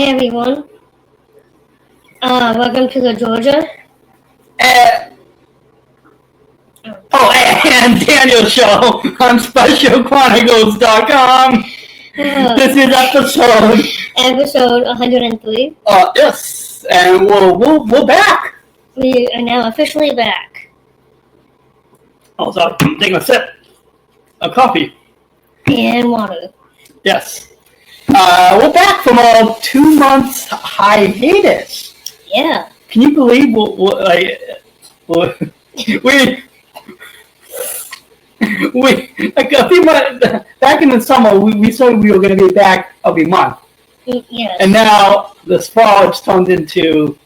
Hi everyone. Welcome to the Georgia. And Daniel's show on SpecialChronicles.com. This is episode 103. Yes, and we're back. We are now officially back. Also, I'm taking a sip of coffee. And water. Yes. We're back from a 2 months hiatus. Yeah. Can you believe like a few months back in the summer, we said we were going to be back every month. Yes. And now this fall it's turned into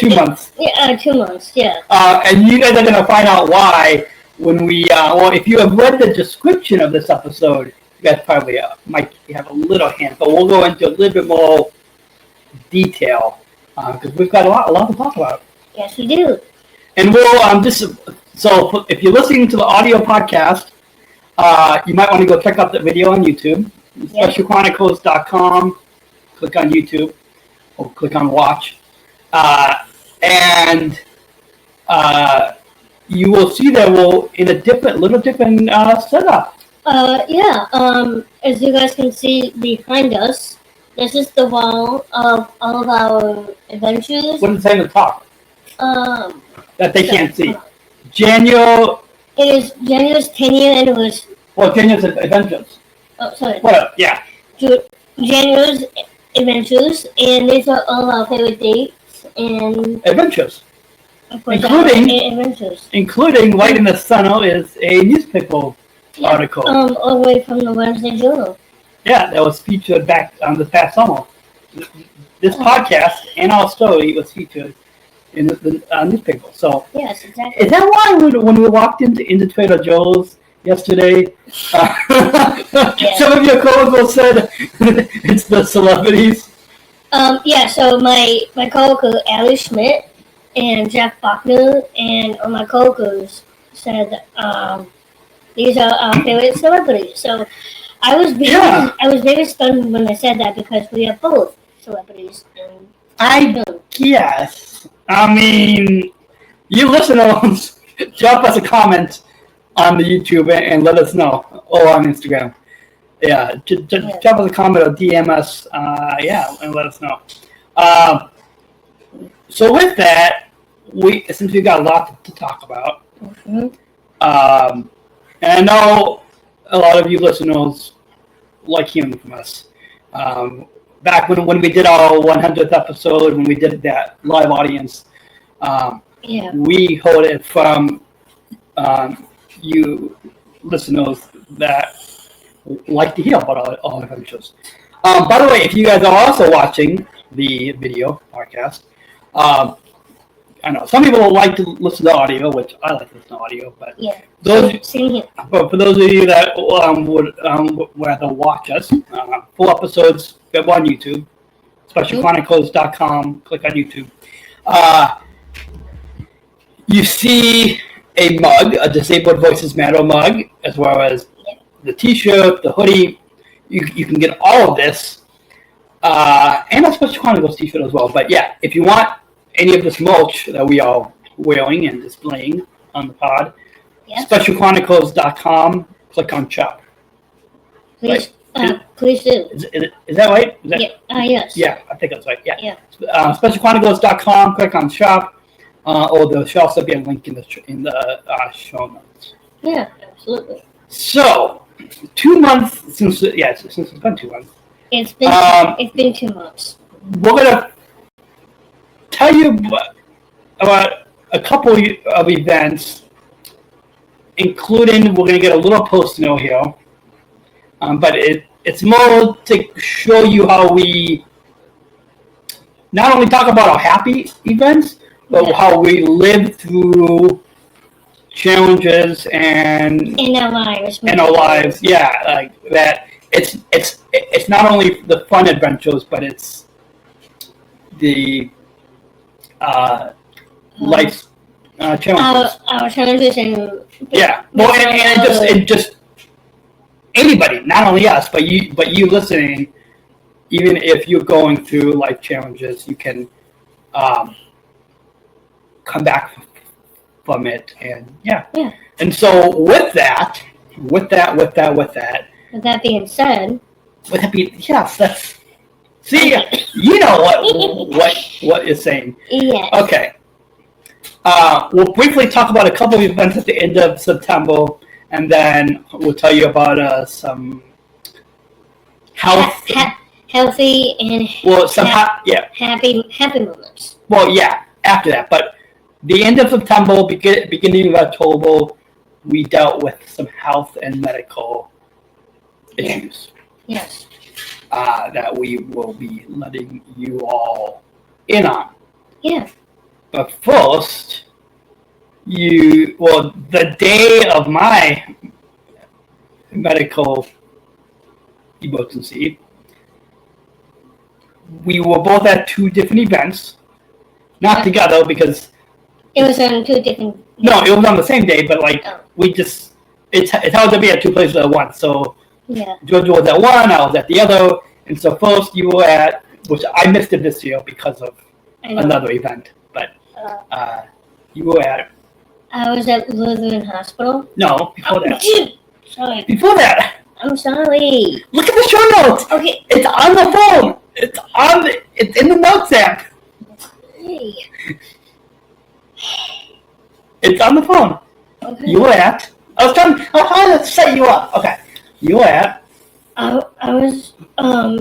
2 months. Yeah, 2 months. Yeah. And you guys are going to find out why when we. Well, if you have read the description of this episode, you guys probably might have a little hint, but we'll go into a little bit more detail because we've got a lot to talk about. Yes, we do. And we'll So if you're listening to the audio podcast, you might want to go check out the video on YouTube. Yep. SpecialChronicles.com. Click on YouTube or click on Watch. And you will see that we're in a little different setup. As you guys can see behind us, this is the wall of all of our adventures. What does it say in the top? That they can't see. It is January's 10-year anniversary. Well, 10 years of adventures. Oh, sorry. What? Yeah. January's adventures, and these are all our favorite dates and adventures. Including right in the center is a newspaper article. All the way from the Wednesday Journal. Yeah, that was featured back this past summer. This podcast and our story was featured in the newspaper. So yes, exactly. Is that why when we walked into Trader Joe's yesterday, some of your coworkers said it's the celebrities? So my coworker Ali Schmidt and Jeff Bachner and all my coworkers said these are our favorite celebrities. So I was very stunned when they said that because we are both celebrities. I guess. I mean, you listeners, drop us a comment on the YouTube and let us know, or on Instagram. Yeah, drop us a comment or DM us, and let us know. So with that, since we got a lot to talk about, and I know a lot of you listeners like hearing from us. Back when we did our 100th episode, when we did that live audience, we heard it from you listeners that like to hear about our adventures. By the way, if you guys are also watching the video podcast, I know some people like to listen to audio, which I like to listen to audio, but but for those of you that would rather watch us, full episodes available on YouTube, SpecialChronicles.com. Click on YouTube. You see a mug, a Disabled Voices Matter mug, as well as the T-shirt, the hoodie. You can get all of this, and a Special Chronicles T-shirt as well. But yeah, if you want any of this mulch that we are wearing and displaying on the pod, SpecialChronicles.com. Click on shop. Please, please do. Is that right? Yes. Yeah, I think that's right. Yeah. SpecialChronicles.com. Click on shop. Or there shall also be a link in the show notes. Yeah, absolutely. So, 2 months since it's been 2 months. It's been 2 months. We're gonna tell you about a couple of events, including we're gonna get a little post note here, but it's more to show you how we not only talk about our happy events, but how we live through challenges and in our lives. Like that. It's not only the fun adventures, but it's the life challenges. Our challenges and and just anybody, not only us, but you listening, even if you're going through life challenges, you can come back from it. And Yeah. And so with that being said, yes, that's see, you know what is saying. Yes. Okay. We'll briefly talk about a couple of events at the end of September, and then we'll tell you about some health, healthy and happy moments. Well, yeah, after that, but the end of September, beginning of October, we dealt with some health and medical issues. Yes. That we will be letting you all in on. Yeah. But first, the day of my medical emergency, we were both at two different events, not together because it was on two different. No, it was on the same day, but we just it's hard to be at two places at once. So Georgia was at one, I was at the other, and so first you were at, which I missed it this year because of another event, but you were at. I was at Lutheran Hospital. No, before that. Sorry. Before that. I'm sorry. Look at the show notes. Okay. It's on the phone. It's in the notes app. Hey. It's on the phone. Okay. You were at. I was trying to set you up. Okay. You were at. I was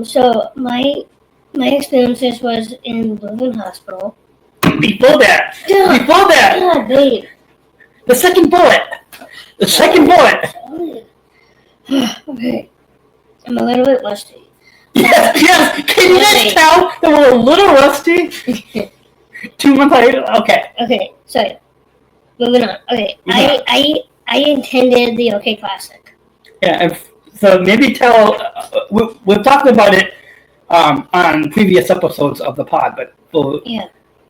so my experiences was in Lutheran Hospital. Before that. God, babe. The second bullet. Okay. I'm a little bit rusty. Yes. Can you just tell that we're a little rusty? 2 months later? Okay. Okay, so moving on. Okay. I attended the OK Classic. Yeah, so maybe tell, we've talked about it on previous episodes of the pod, but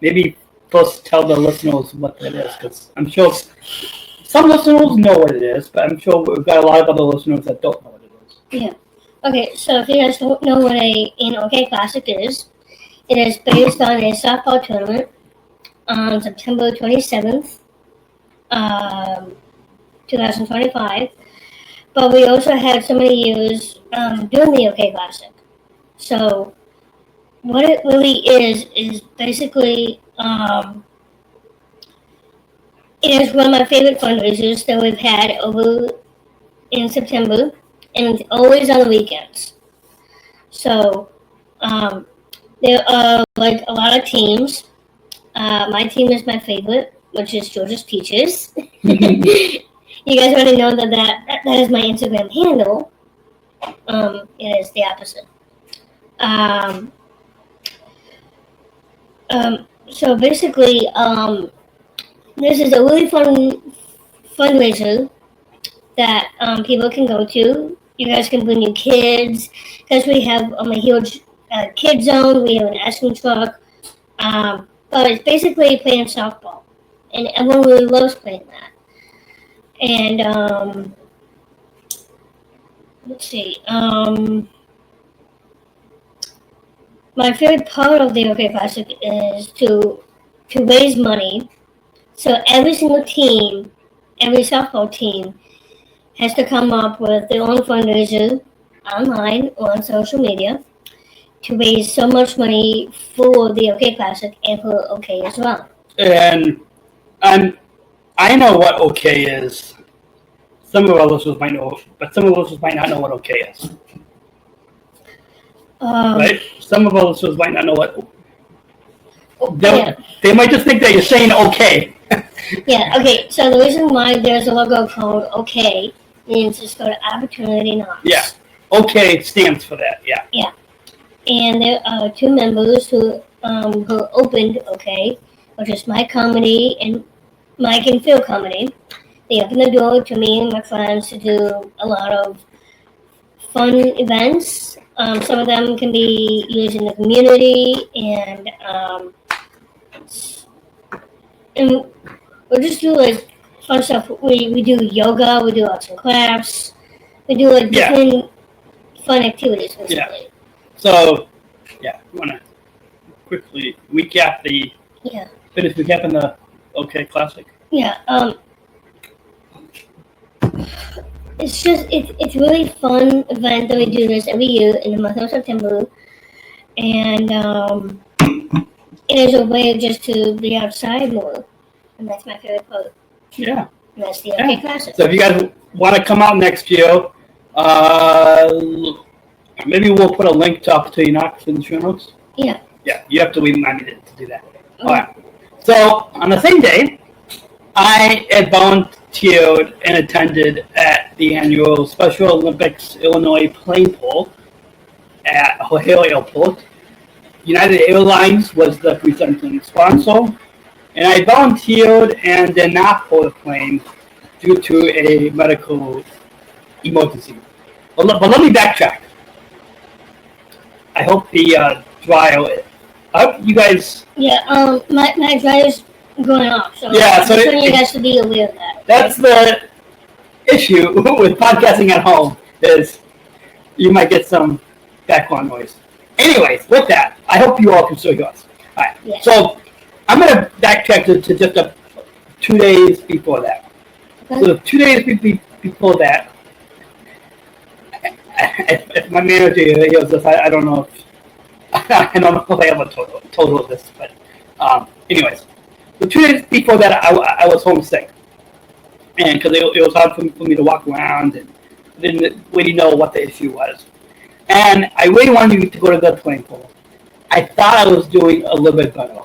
maybe first tell the listeners what that is, because I'm sure some listeners know what it is, but I'm sure we've got a lot of other listeners that don't know what it is. Yeah. Okay, so if you guys don't know what an OK Classic is, it is based on a softball tournament on September 27th, 2025. But we also had so many years doing the OK Classic. So what it really is basically it is one of my favorite fundraisers that we've had over in September, and it's always on the weekends. So there are a lot of teams. My team is my favorite, which is Georgia's Peaches. You guys already know that is my Instagram handle. It is the opposite. So basically, this is a really fun fundraiser that people can go to. You guys can bring your kids, because we have a huge kid zone. We have an ice cream truck. But it's basically playing softball, and everyone really loves playing that. And let's see. My favorite part of the OK Classic is to raise money. So every single team, every softball team, has to come up with their own fundraiser online or on social media to raise so much money for the OK Classic and for OK as well. And I know what OK is. Some of our listeners might know, but some of our listeners might not know what OK is. Right? Some of our listeners might not know what. They might just think that you're saying OK. Yeah. Okay. So the reason why there's a logo called OK means it's called Opportunity Knocks. Yeah. OK stands for that. Yeah. Yeah. And there are two members who opened OK, which is Mike Comedy and Mike and Phil Comedy. They opened the door to me and my friends to do a lot of fun events. Some of them can be used in the community, and we'll just do fun stuff. We do yoga, we do arts and crafts, we do different fun activities basically. So, yeah, we want to quickly recap finish recapping the OK Classic. Yeah. It's really fun event that we do this every year in the month of September, and it is a way just to be outside more, and that's my favorite part. Yeah. And that's the OK Classic. So if you guys want to come out next year, maybe we'll put a link to Opportunity Knocks in the show notes. Yeah. Yeah, you have to remind me to do that. All right. So on the same day, I had volunteered and attended at the annual Special Olympics Illinois plane pull at O'Hare Airport. United Airlines was the presenting sponsor, and I volunteered and did not pull the plane due to a medical emergency. But let me backtrack. I hope the dryer. I hope you guys. Yeah. My dryer's going off, so yeah. So I want you guys to be aware of that. That's the issue with podcasting at home is you might get some background noise. Anyways, with that, I hope you all can still hear us. All right. Yeah. So I'm going to backtrack to just 2 days before that. Okay. So 2 days before that, if my manager hears this, I don't know if I ever told her this, but anyways, the 2 days before that, I was homesick, and because it was hard for me to walk around and didn't really know what the issue was, and I really wanted to go to the plane pool. I thought I was doing a little bit better,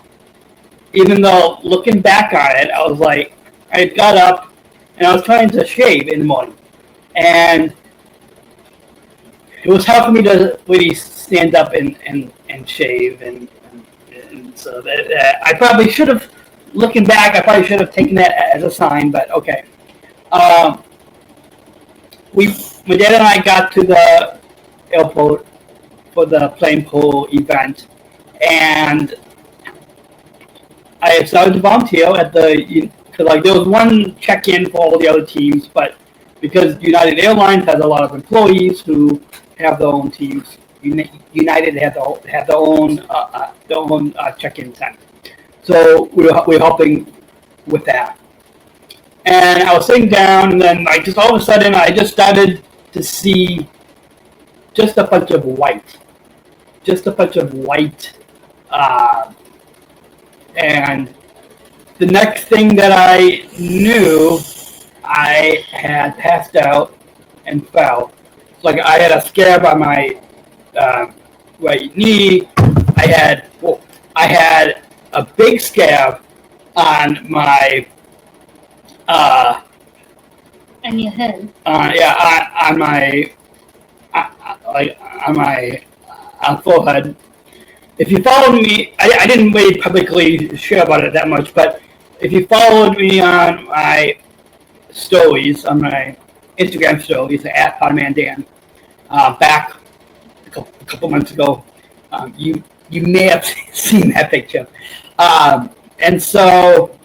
even though looking back on it, I was like, I got up and I was trying to shave in the morning, and it was hard for me to really stand up and shave, and so that I probably should have, looking back, I probably should have taken that as a sign, but okay. My dad and I got to the airport for the plane pull event, and I started to volunteer at because there was one check-in for all the other teams, but because United Airlines has a lot of employees who have their own teams, United had their own check-in tent. So we were helping with that. And I was sitting down, and then just all of a sudden, I just started to see just a bunch of white. And the next thing that I knew, I had passed out and fell. It's like I had a scab on my right knee. I had a big scab on my on your head. On my forehead. If you followed me, I didn't really publicly share about it that much, but if you followed me on my stories, on my Instagram stories at PodmanDan, back a couple months ago, you may have seen that picture. And so,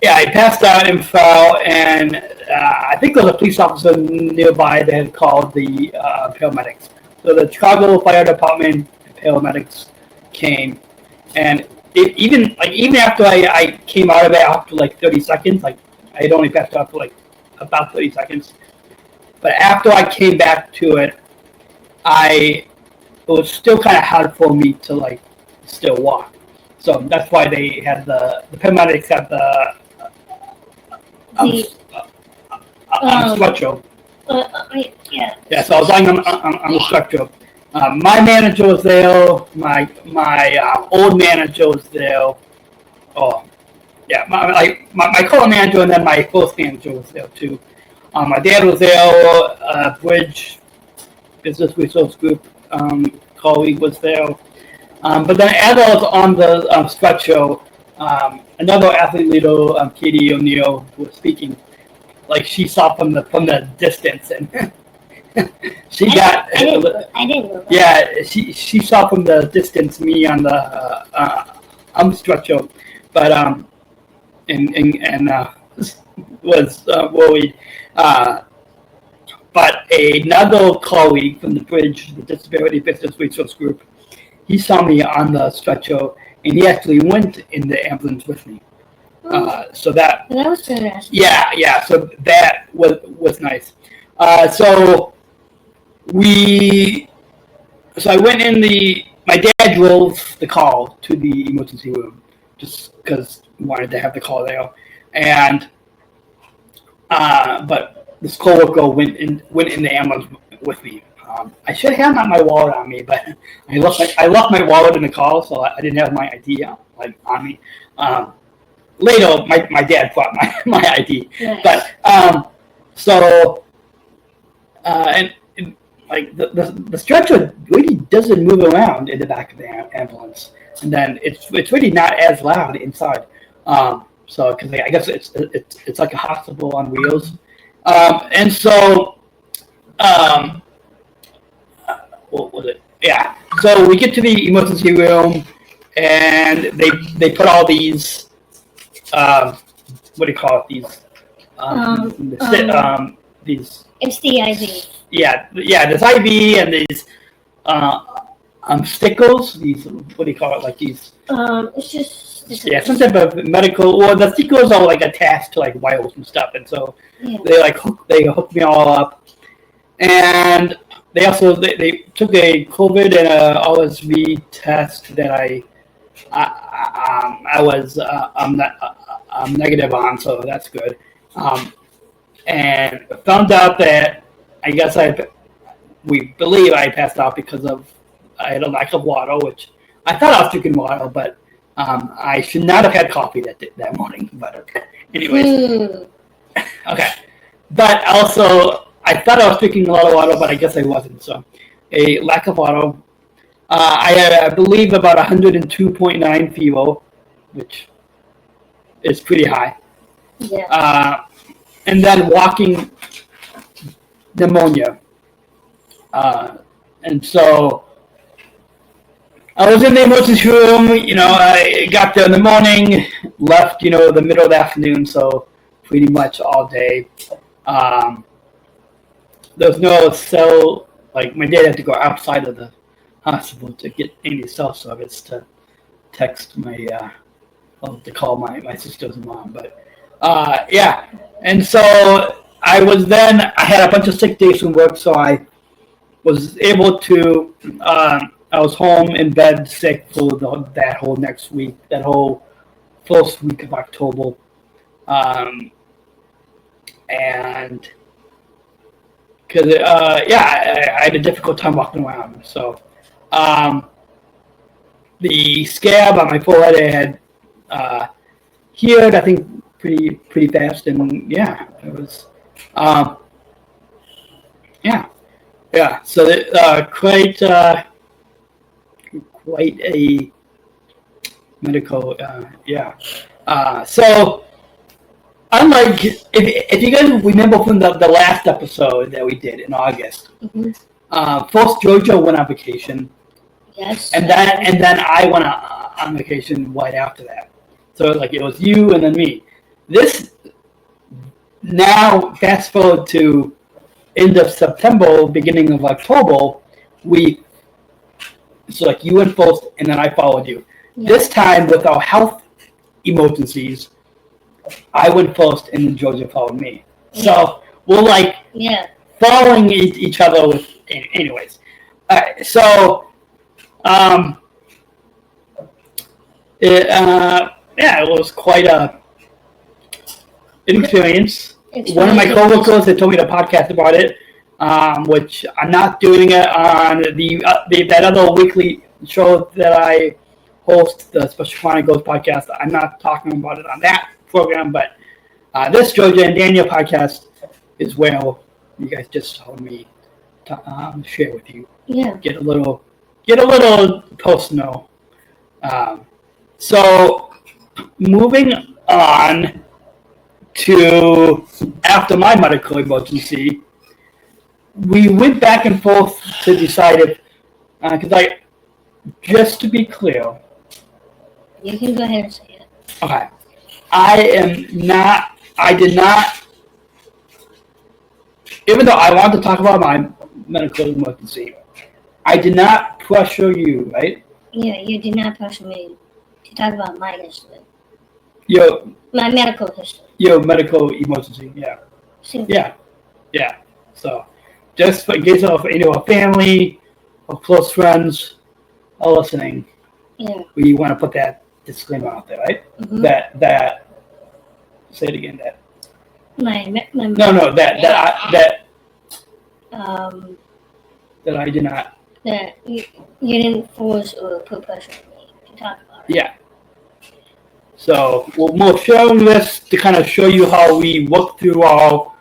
yeah, I passed out and fell, and I think there was a police officer nearby that had called the paramedics. So the Chicago Fire Department paramedics came, and even after I came out of it after 30 seconds, I had only passed out for about 30 seconds. But after I came back to it, it was still kind of hard for me to still walk. So that's why they had the paramedics had the stretcher. Yeah, so I was lying on the stretcher. My manager was there. My old manager was there. Oh, yeah, my current manager and then my first manager was there too. My dad was there. Bridge Business Resource Group colleague was there. But then as I was on the stretcher, another athlete leader, Katie O'Neill, who was speaking, she saw from the distance, and she got. I didn't know that. Yeah, she saw from the distance me on the stretcher, but and was worried. but another colleague from the Bridge, the Disability Business Resource Group, he saw me on the stretcher, and he actually went in the ambulance with me. So that was good. yeah. So that was nice. So I went in my dad drove the call to the emergency room just because he wanted to have the call there, and but this coworker went in the ambulance with me. I should have had my wallet on me, but I left my wallet in the car, so I didn't have my ID on me. Later, my dad brought my ID, Nice. but and like the stretcher really doesn't move around in the back of the ambulance, and then it's really not as loud inside. So because I guess it's like a hospital on wheels, and so what was it? Yeah. So we get to the emergency room, and they put all these what do you call it? These It's the IV. Yeah, there's IV and these stickers. These, what do you call it? Like these. It's just. Some type of medical. Or the stickers are like attached to like wires and stuff, and so they hook me all up, and they also they took a COVID and a RSV test that I'm negative on, so that's good. And found out that I guess we believe I passed out because I had a lack of water, which I thought I was drinking water, but I should not have had coffee that morning. But anyways, okay. But also, I thought I was drinking a lot of water, but I guess I wasn't. So, a lack of water. I had, I believe, about 102.9 fever, which is pretty high. Yeah. And then walking pneumonia. And so I was in the emergency room, I got there in the morning, left, the middle of the afternoon, so pretty much all day. There was no cell, like my dad had to go outside of the hospital to get any cell service to text to call my sister's mom. But yeah, and so I had a bunch of sick days from work, so I was able to, I was home in bed sick for that whole next week, that whole first week of October. And because, I had a difficult time walking around. So the scab on my forehead had healed, I think, pretty fast. And yeah, it was, yeah. So quite a medical, so unlike if you guys remember from the last episode that we did in August, first Georgia went on vacation. Yes. And then I went on vacation right after that. So like it was you and then me. This now fast forward to end of September, beginning of October, so like you went first and then I followed you. Yeah. This time with our health emergencies, I went first and then Georgia followed me. Yeah. So we're like following each other with anyways. So it was quite an experience. One of my coworkers had told me to podcast about it, which I'm not doing it on that other weekly show that I host, the Special Chronicles podcast. I'm not talking about it on that program, but this Georgia and Daniel podcast is where you guys just told me to share with you. Yeah. Get a little personal. So moving on to after my medical emergency, we went back and forth to decide if, because just to be clear. You can go ahead and say it. Okay. I did not even though I want to talk about my medical emergency, I did not pressure you, right? Yeah, you did not pressure me to talk about my history. My medical history. Your medical emergency, yeah. Yeah. So, just in case of a family or close friends are listening, we want to put that disclaimer out there, right? Mm-hmm. That say it again. That that I did not. That you didn't force or put pressure on me to talk about it. Yeah. So we'll show this to kind of show you how we work through our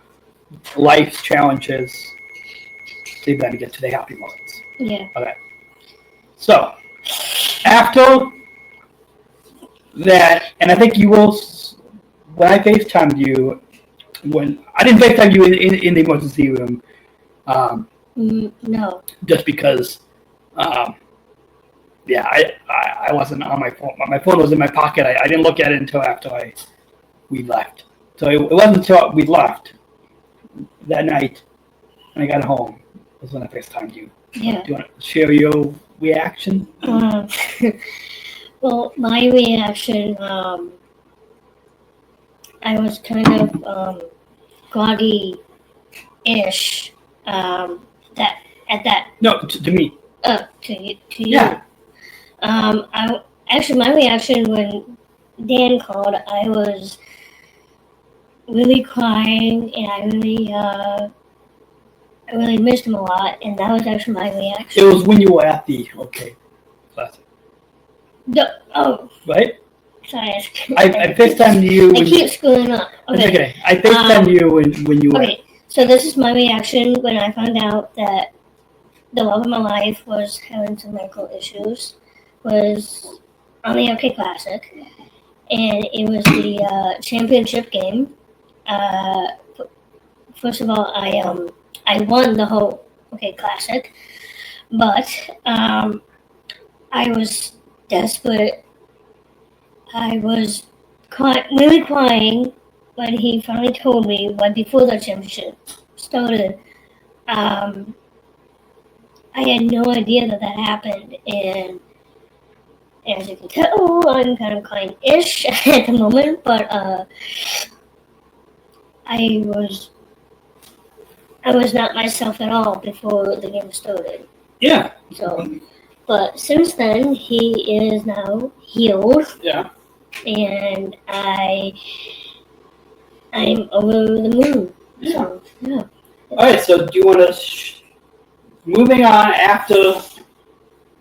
life's challenges to then get to the happy moments. Yeah. Okay. So after that, and I think you will. When I FaceTimed you, when I didn't FaceTime you in the emergency room. No. Just because. Yeah, I wasn't on my phone. My phone was in my pocket. I didn't look at it until after we left. So it wasn't until we left that night when I got home was when I FaceTimed you. Yeah. Do you want to share your reaction? Well, my reaction, I was kind of groggy-ish. No, to me. To you. Yeah. Actually, my reaction when Dan called, I was really crying, and I really missed him a lot, and that was actually my reaction. It was when you were at the classic. Right? Sorry. I FaceTimed you. I keep screwing up. Okay. It's okay. I FaceTimed you when you were. Okay, so this is my reaction when I found out that the love of my life was having some medical issues. Was on the OK Classic, and it was the championship game. First of all, I won the whole OK Classic, but I was desperate. I was really crying when he finally told me right before the championship started. I had no idea that happened, and as you can tell, I'm kind of crying-ish at the moment, but I was not myself at all before the game started. Yeah. So, but since then, he is now healed. Yeah. And I'm over the moon. Yeah. So, yeah. All right. So, do you want to moving on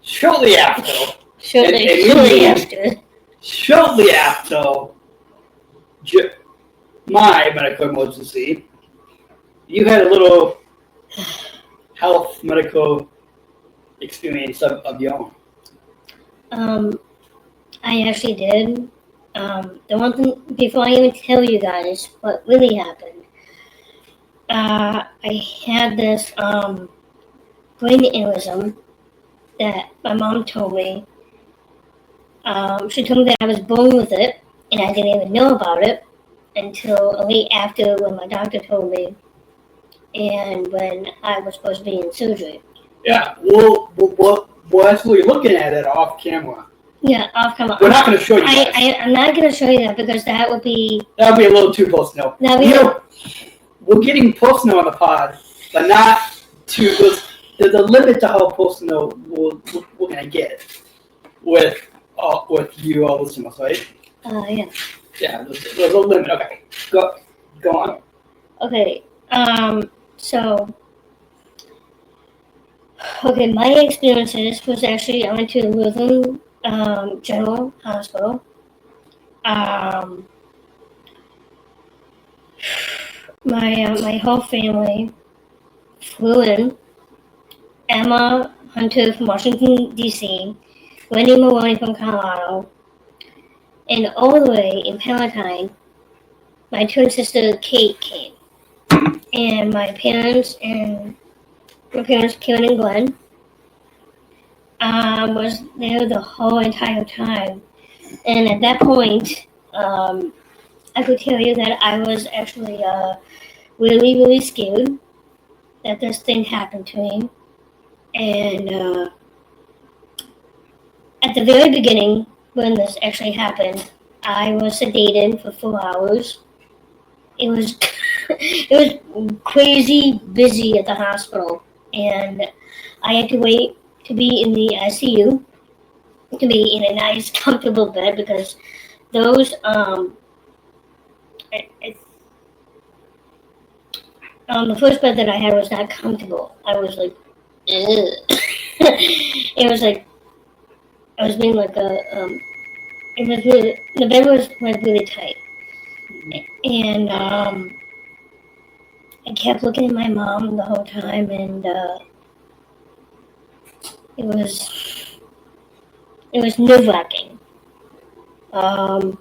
shortly after. Shortly after my medical emergency, you had a little health medical experience of your own. I actually did. The one thing, before I even tell you guys what really happened, I had this brain aneurysm that my mom told me. She told me that I was born with it, and I didn't even know about it until a week after when my doctor told me, and when I was supposed to be in surgery. Yeah, we're actually looking at it off camera. Yeah, off camera. We're not going to show you. I'm not going to show you that because that would be a little too personal. We're getting personal on the pod, but not too. There's a limit to how personal we're going to get with you all listeners, right? Yeah. Yeah, there's a limit. Okay, go on. Okay, my experiences was actually I went to the Lutheran General Hospital. My whole family flew in. Emma Hunter from Washington, D.C., Wendy Maloney from Colorado, and all the way in Palatine, my twin sister Kate came. And my parents, Kevin and Glenn, was there the whole entire time. And at that point, I could tell you that I was actually really, really scared. that this thing happened to me. And at the very beginning, when this actually happened, I was sedated for 4 hours. It was it was crazy busy at the hospital, and I had to wait to be in the ICU, to be in a nice, comfortable bed, because those it, the first bed that I had was not comfortable. I was like, ugh. It was like I was being like it was really, the bed was like really tight, and I kept looking at my mom the whole time, and it was nerve-wracking. Um,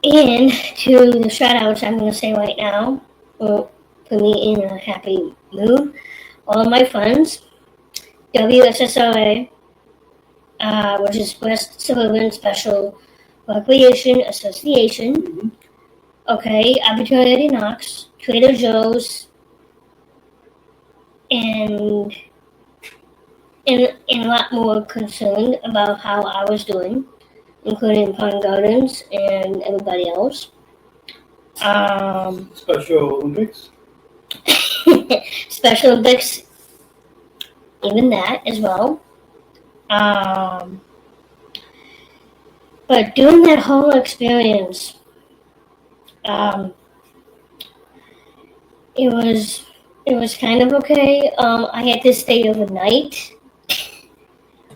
and to the shout-outs I'm going to say right now will put me in a happy mood. All of my friends, WSSRA, which is West Suburban Special Recreation Association, okay, Opportunity Knox, Trader Joe's, and a lot more concerned about how I was doing, including Pond Gardens and everybody else. Special Olympics. Special Olympics, even that as well. But during that whole experience, it was kind of okay. I had to stay overnight,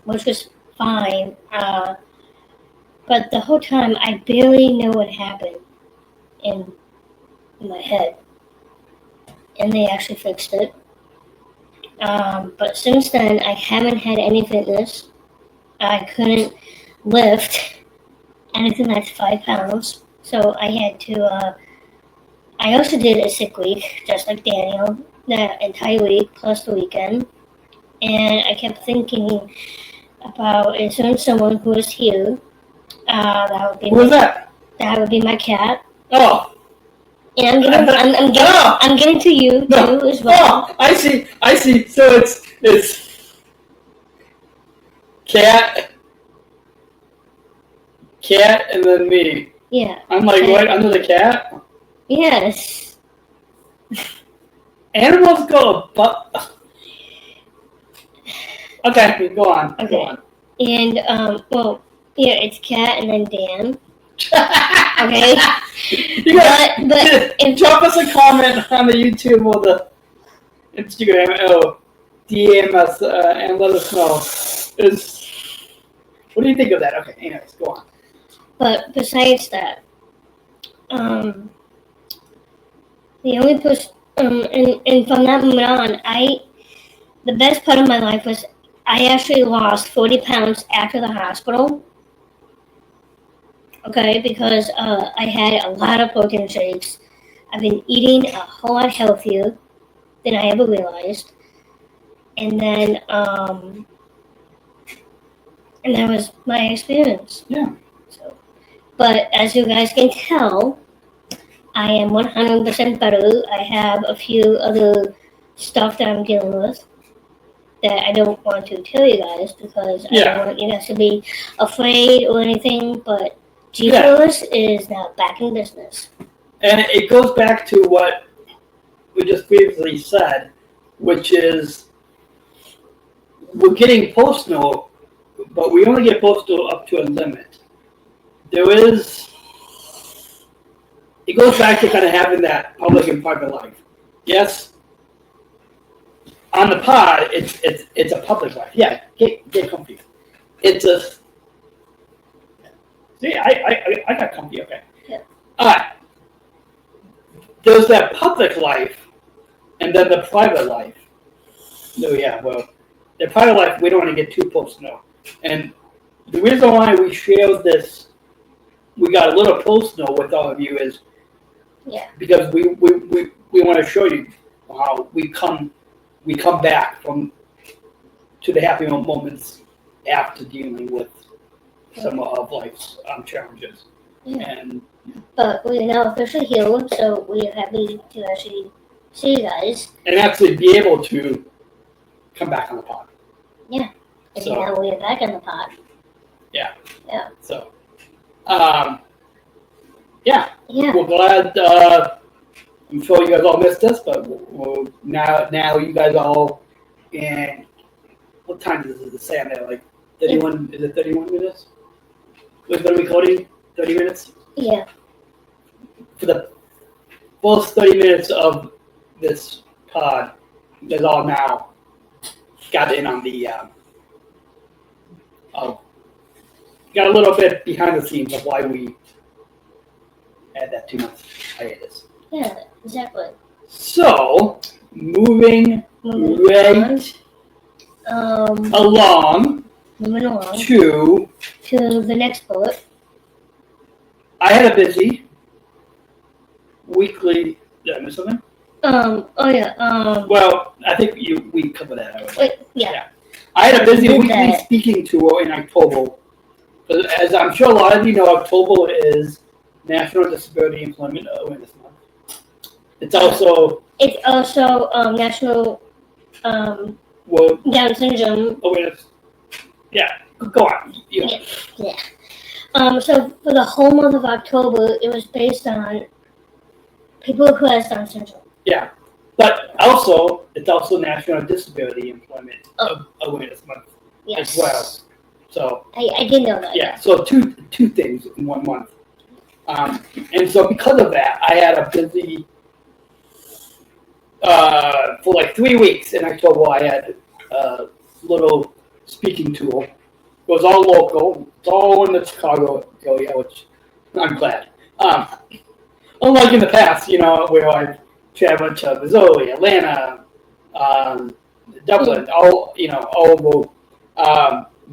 which was fine. But the whole time, I barely knew what happened in my head, and they actually fixed it. But since then, I haven't had any fitness. I couldn't lift anything that's 5 pounds, so I had to. I also did a sick week, just like Daniel, the entire week plus the weekend, and I kept thinking about is there someone who is here. That would be Who was that? That would be my cat. Oh. And I'm getting to you too as well. Oh, I see. So it's cat, and then me. Yeah. I'm like, what, under the cat? Yes. Animals go but. Okay, go on. Okay. Go on. And well, yeah, it's Cat and then Dan. Okay. But drop us a comment on the YouTube or the Instagram. DM us and let us know. What do you think of that? Okay, anyways, go on. But besides that, the only person, and from that moment on, the best part of my life was I actually lost 40 pounds after the hospital. Okay, because I had a lot of protein shakes. I've been eating a whole lot healthier than I ever realized. And then, and that was my experience. Yeah. So, but as you guys can tell, I am 100% better. I have a few other stuff that I'm dealing with that I don't want to tell you guys because I don't want you guys to be afraid or anything, but GDPod is now back in business. And it goes back to what we just previously said, which is we're getting post-note, but we only get post-note up to a limit. It goes back to kind of having that public and private life. Yes, on the pod, it's a public life. Yeah, get comfy. It's a... See, I got comfy, okay. Yeah. All right. There's that public life, and then the private life. No, yeah, well, the private life, we don't want to get too close to know. And the reason why we share this, we got a little post-note with all of you is because we want to show you how we come back to the happy moments after dealing with some of life's challenges. Yeah. And but we're now officially healed, so we're happy to actually see you guys. And actually be able to come back on the pod. Yeah. And So- now we're back in the pod. So, Yeah. we're glad. I'm sure you guys all missed us, but now you guys all in. What time does it say on there? Like 31? Is it 31 minutes? We've been recording 30 minutes. Yeah. For the first 30 minutes of this pod, you guys all now got in on the. Got a little bit behind the scenes of why we had that 2 month hiatus. Yeah, exactly. So, moving right along Moving along to, to the next bullet. I had a busy weekly. Did I miss something? Oh yeah. Well, I think we covered that already. Wait, yeah. I had a busy Did weekly that. speaking tour in October. As I'm sure a lot of you know, October is National Disability Employment Awareness Month. It's also National World Down Syndrome. Awareness. Yeah, go on. Yeah. So for the whole month of October, it was based on people who has Down syndrome. Yeah, but also it's also National Disability Employment Awareness Month Yes. as well. So I did know that. yeah, so two things in 1 month, and so because of that, I had a busy for like 3 weeks in October. I had a little speaking tour. It was all local. It's all in the Chicago area, which I'm glad. Unlike in the past, where I've traveled to Missouri, Atlanta, Dublin, all over.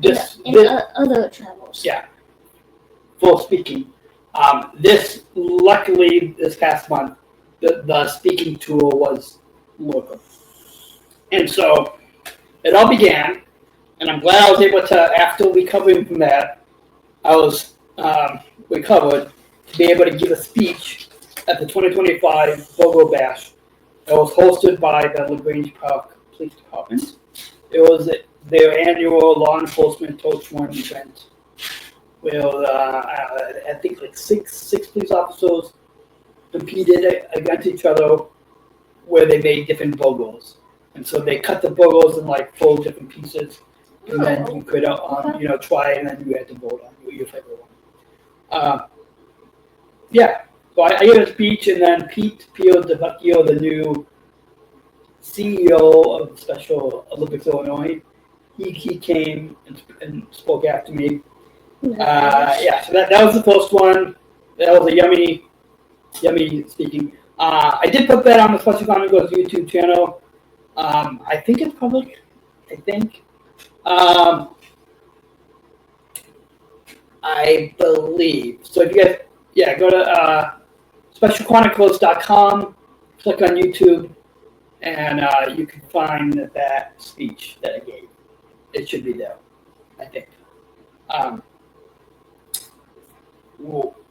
Other travels. Yeah, full speaking. Luckily, this past month, the speaking tour was local. And so it all began, and I'm glad I was able to, after recovering from that, I was recovered to be able to give a speech at the 2025 Bogo Bash. It was hosted by the LaGrange Park Police Department. It was their annual law enforcement toast one event where I think like six police officers competed against each other where they made different bogos. And so they cut the bogos in like 4 different pieces, and then you could try it, and then you had to vote on your favorite one. So I gave a speech, and then Pete DeVecchio, the new CEO of Special Olympics Illinois, he came and spoke after me. So that was the first one. That was a yummy speaking. I did put that on the Special Chronicles YouTube channel. I think it's public. I think. I believe. So if you guys, go to specialchronicles.com, click on YouTube, and you can find that speech that I gave. It should be there, I think.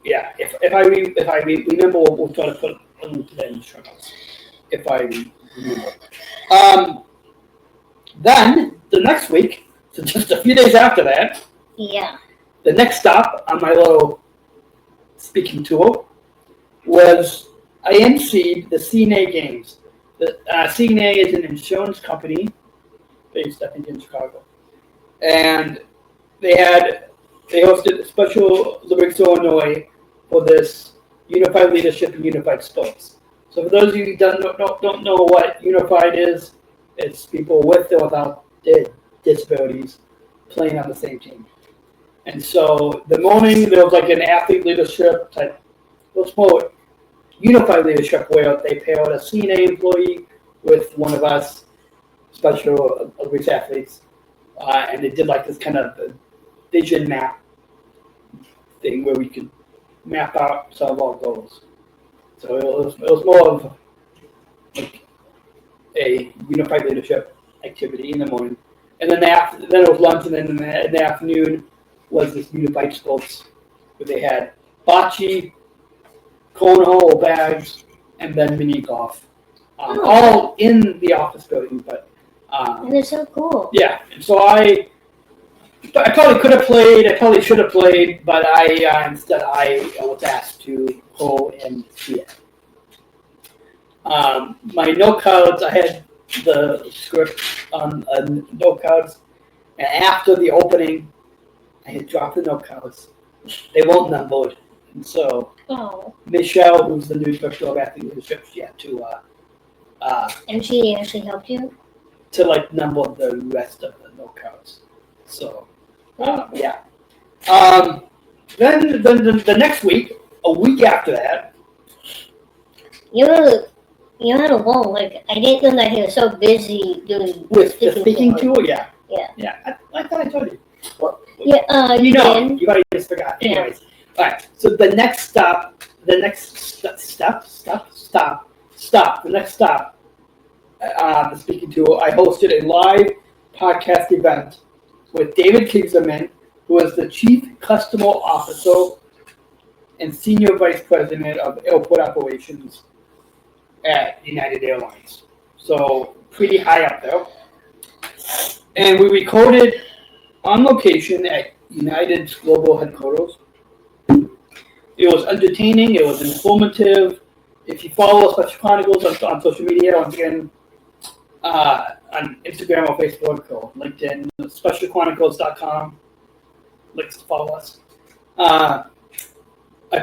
If I remember, we'll try to put a link to that in the show notes. If I remember. Then the next week, so just a few days after that, the next stop on my little speaking tour was I emceed the CNA Games. The CNA is an insurance company based, I think, in Chicago, and they hosted Special Olympics Illinois for this Unified Leadership and Unified Sports. So for those of you who don't know what Unified is, it's people with or without disabilities playing on the same team. And so the morning there was like an athlete leadership type, what's more unified leadership where they paired a CNA employee with one of us Special Olympics athletes, and they did like this kind of vision map thing where we could map out some of our goals. So it was more of like a unified leadership activity in the morning, and then it was lunch, and then in the afternoon was this unified sports where they had bocce, cornhole, bags, and then mini golf. all in the office building. But that is so cool. yeah, so I probably could have played. I probably should have played, but instead I was asked to go and see it. My note cards, I had the script on note cards, and after the opening, I had dropped the note cards. They won't numbered, and so Michelle, who's the new director of acting leadership, she had to and she actually helped you to number the rest of the note cards. So yeah. Then the next week, a week after that, you had a wall. Like, I didn't know that he was so busy doing with the speaking tool. Yeah. I thought I told you. Well, yeah, you probably just forgot. Yeah. Anyways, all right. So the next stop. The next stop. The speaking tool. I hosted a live podcast event with David Kingserman, who is the Chief Customer Officer and Senior Vice President of Airport Operations at United Airlines. So pretty high up there. And we recorded on location at United's global headquarters. It was entertaining. It was informative. If you follow Special Chronicles on social media, once again, on Instagram or Facebook or LinkedIn, specialchronicles.com. Links to follow us. I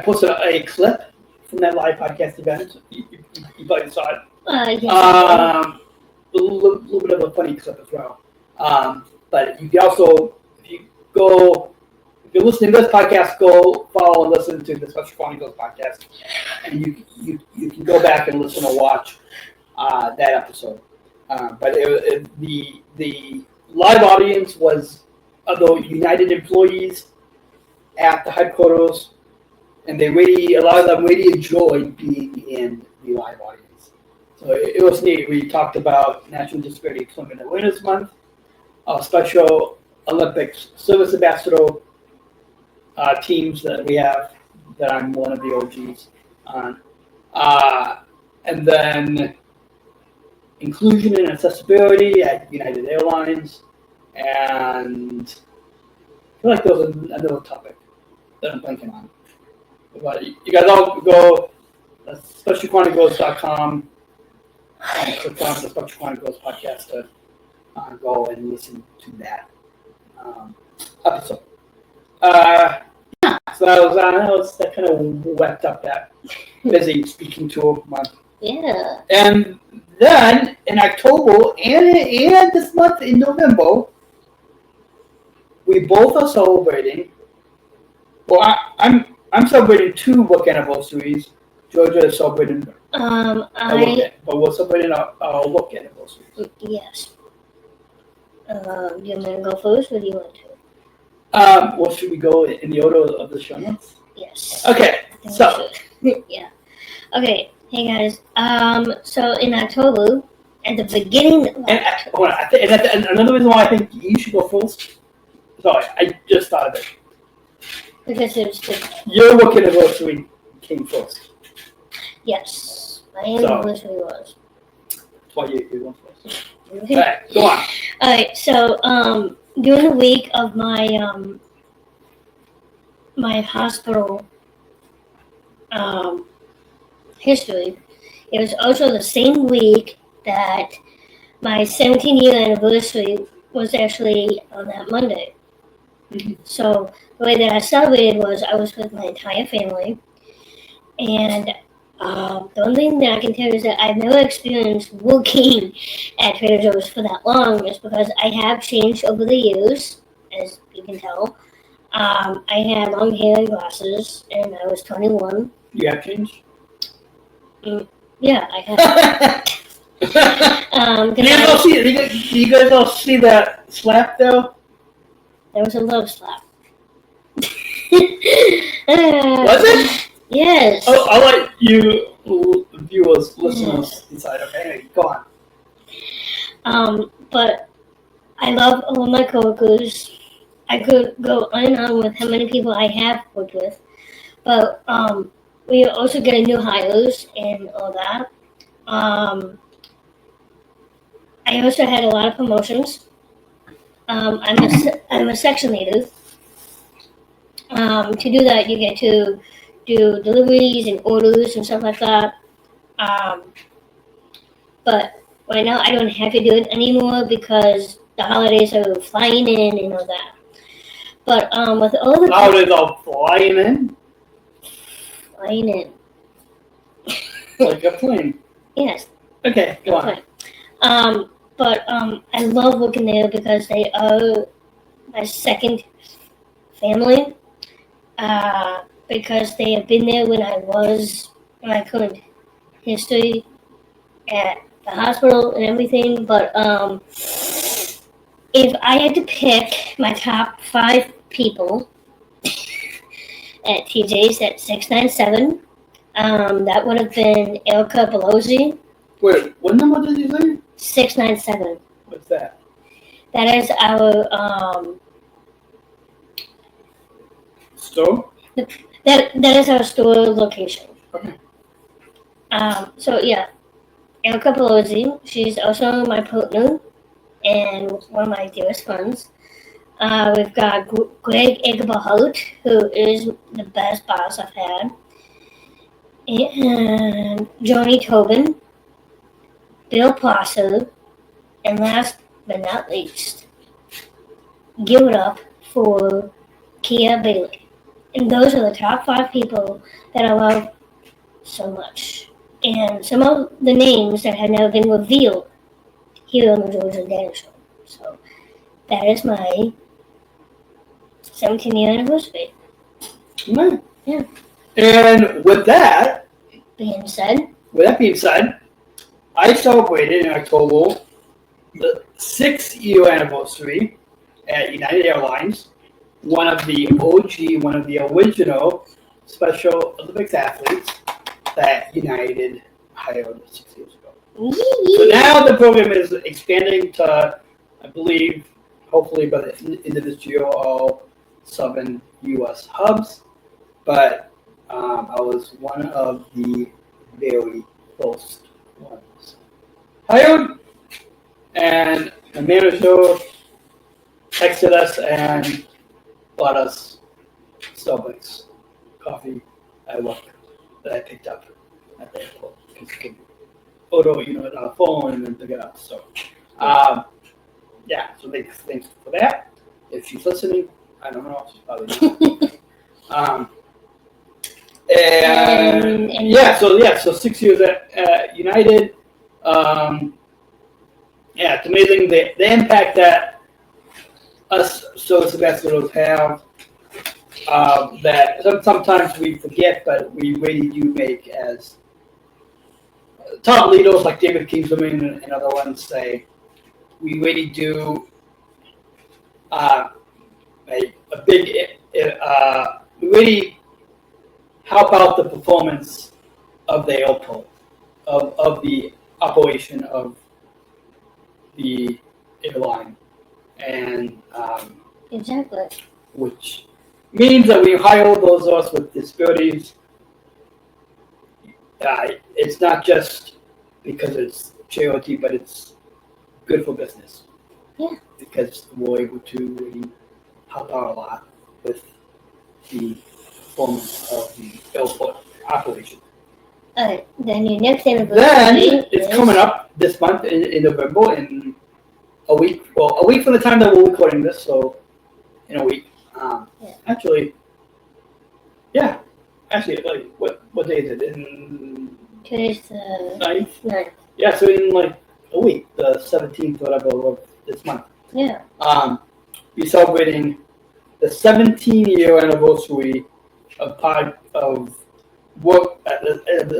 posted a clip from that live podcast event. You probably saw it. yes. A little bit of a funny clip as well. But you can also, if you're listening to this podcast, go follow and listen to the Special Chronicles podcast, and you can go back and listen or watch that episode. But the live audience was the United employees at the headquarters, and a lot of them really enjoyed being in the live audience. So it was neat. We talked about National Disability Employment Awareness Month, Special Olympics Service Ambassador teams that we have, that I'm one of the OGs on. And then inclusion and accessibility at United Airlines, and I feel like there was another topic that I'm blanking on. But you guys all go to specialchronicles.com and click on the Special Chronicles podcast to go and listen to that episode. So that kind of wrapped up that busy speaking tour month. Yeah. And then in October and this month in November, we both are celebrating. Well, I'm celebrating 2 work anniversaries. Georgia is celebrating. But we're celebrating our work anniversaries. Yes. Do you want me to go first, or do you want to? Well, should we go in the order of the show notes? Yes. Okay. So. Yeah. Okay. Hey guys. So in October, at the beginning. And another reason why I think you should go first. Sorry, I just thought of it. Because it's your work anniversary came first. Yes, my anniversary was. That's why you went first. Okay. All right, go on. All right. So during the week of my my hospital history, it was also the same week that my 17-year anniversary was actually on that Monday. Mm-hmm. So the way that I celebrated was I was with my entire family, and the only thing that I can tell you is that I've never experienced working at Trader Joe's for that long, just because I have changed over the years, as you can tell. I had long hair and glasses, and I was 21. You have changed? Yeah, I have. You guys all see that slap though? There was a love slap. Was it? Yes. Oh, I'll let you viewers, listeners decide. Okay, go on. But I love all my coworkers. I could go on and on with how many people I have worked with. But we also get new hires and all that. I also had a lot of promotions. I'm a section leader. To do that, you get to do deliveries and orders and stuff like that. But right now, I don't have to do it anymore because the holidays are flying in and all that. But with all the holidays all flying in flying in, like a plane. yes. Okay, go on. But I love working there because they are my second family. Because they have been there when I couldn't history at the hospital and everything. But if I had to pick my top 5 people at TJ's at 697, that would have been Erica Belosi. Wait, what number did you say? 697. What's that? That is our store. That is our store location. Okay. So yeah, Erica Belosi. She's also my partner and one of my dearest friends. We've got Greg Egbert, who is the best boss I've had, and Joni Tobin, Bill Prosser, and last but not least, give it up for Kia Bailey. And those are the top 5 people that I love so much. And some of the names that have never been revealed here on the George and Dan Show. So that is my 17-year anniversary. Right. Yeah. And with that being said, I celebrated in October the 6th-year anniversary at United Airlines, one of the original Special Olympics athletes that United hired 6 years ago. So now the program is expanding to, I believe, hopefully by the end of this year, all 7 U.S. hubs. But I was one of the very first ones hired, and the manager texted us and bought us Starbucks coffee at work that I picked up at the airport because you can order, it on a phone and then pick it up. So, yeah. So thanks for that. If she's listening, I don't know. She's probably not. So 6 years at United. Yeah, it's amazing the impact that us service ambassadors have. That sometimes we forget, but we really do make as top leaders like David Kingsman and other ones say. We really do a big. We really help out the performance of the airport, of the operation of the airline, and exactly. Which means that we hire those of us with disabilities. It's not just because it's charity, but it's good for business. Yeah. Because we're able to really help out a lot with the performance of the airport operation. Alright, then your next anniversary. Then it's coming up this month in November, in a week. Well, a week from the time that we're recording this, so in a week. Actually, like what day is it? In today's the 9th. Yeah, so in like a week, the 17th, whatever, of this month. Yeah. We're celebrating the 17-year anniversary of work. We're not gonna edit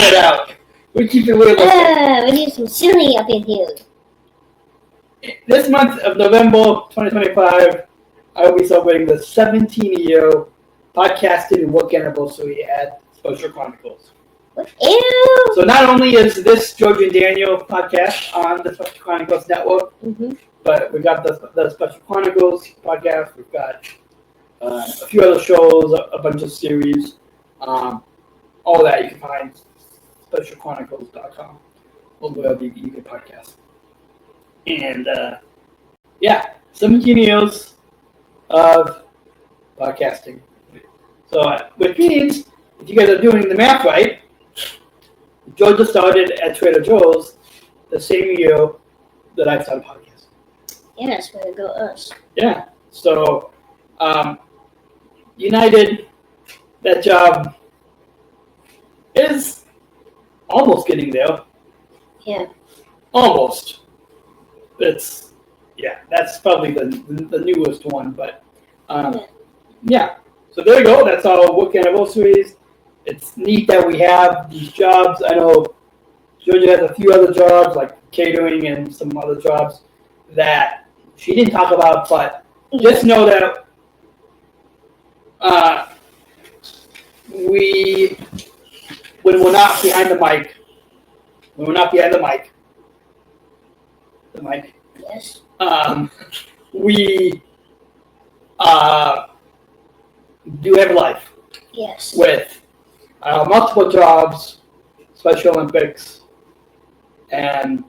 it out. We keep it real. We need some silly up in here. This month of November 2025, I will be celebrating the 17-year podcasting work anniversary at Social Chronicles. Ew. So not only is this George and Daniel podcast on the Special Chronicles network, but we've got the Special Chronicles podcast. We've got a few other shows, a bunch of series. all that you can find specialchronicles.com or wherever you get podcasts. And 17 years of podcasting. So, which means, if you guys are doing the math right, Georgia started at Trader Joe's the same year that I started podcasting. Yes, way to go us. Yeah. So, United, that job is almost getting there. Yeah. Almost. That's probably the newest one, but yeah. So there you go. That's our work anniversaries. It's neat that we have these jobs. I know Georgia has a few other jobs like catering and some other jobs that she didn't talk about, but just know that when we're not behind the mic, Yes. We do have a life. Yes. With multiple jobs, Special Olympics, and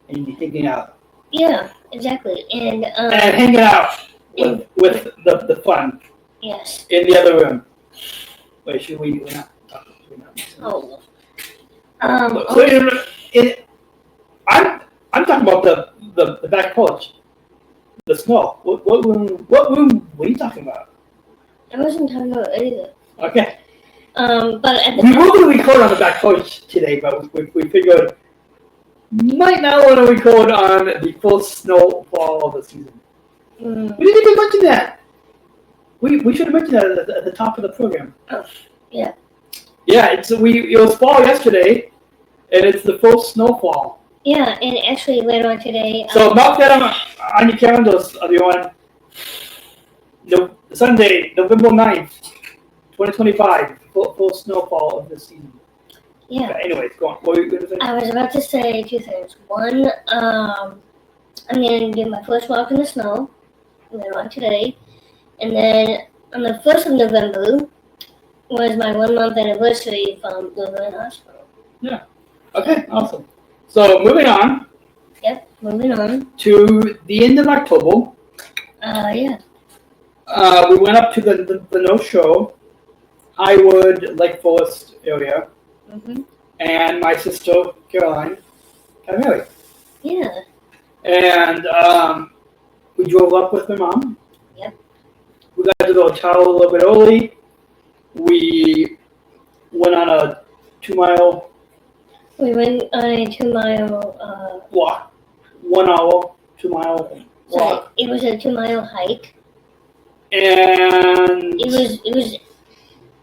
hanging out. Yeah, exactly. And hanging out with the fun. Yes. In the other room. Wait, should we? We're not. Oh. I'm talking about the back porch. The snow. What room were you talking about? I wasn't talking about anything. Okay. But at the we were going to record on the back porch today, but we figured might not want to record on the full snowfall of the season. We didn't even mention that. We should have mentioned that at the top of the program. Oh, yeah. Yeah, it was fall yesterday, and it's the full snowfall. Yeah, and actually later on today. So mark that on your calendars, everyone. Sunday, November 9th, 2025, full snowfall of this season. Yeah. Okay, anyways, go on. What were you going to say? I was about to say two things. One, I'm going to do my first walk in the snow later on today. And then on the 1st of November was my 1 month anniversary from Lutheran Hospital. Yeah. Okay, awesome. So moving on. Yep, moving on. To the end of October. Yeah. We went up to the no-show, Highwood, Lake Forest area. Mm-hmm. And my sister, Caroline, got married. Yeah. And we drove up with my mom. Yep. We got to the hotel a little bit early. We went on a 2-mile... We went on a 2-mile... walk. 1 hour, 2-mile walk. So it was a 2-mile hike. And...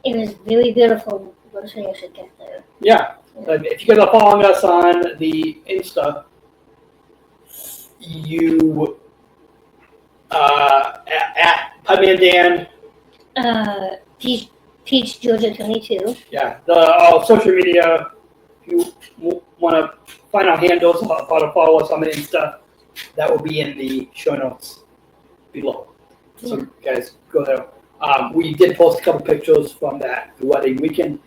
It was really beautiful. Eventually I should get there. Yeah. If you guys are following us on the Insta, you... at Putman Dan... Peach Georgia 22. Yeah, our social media, if you want to find our handles, how to follow us on the Insta, that will be in the show notes below. So you guys go there. We did post a couple pictures from that wedding weekend.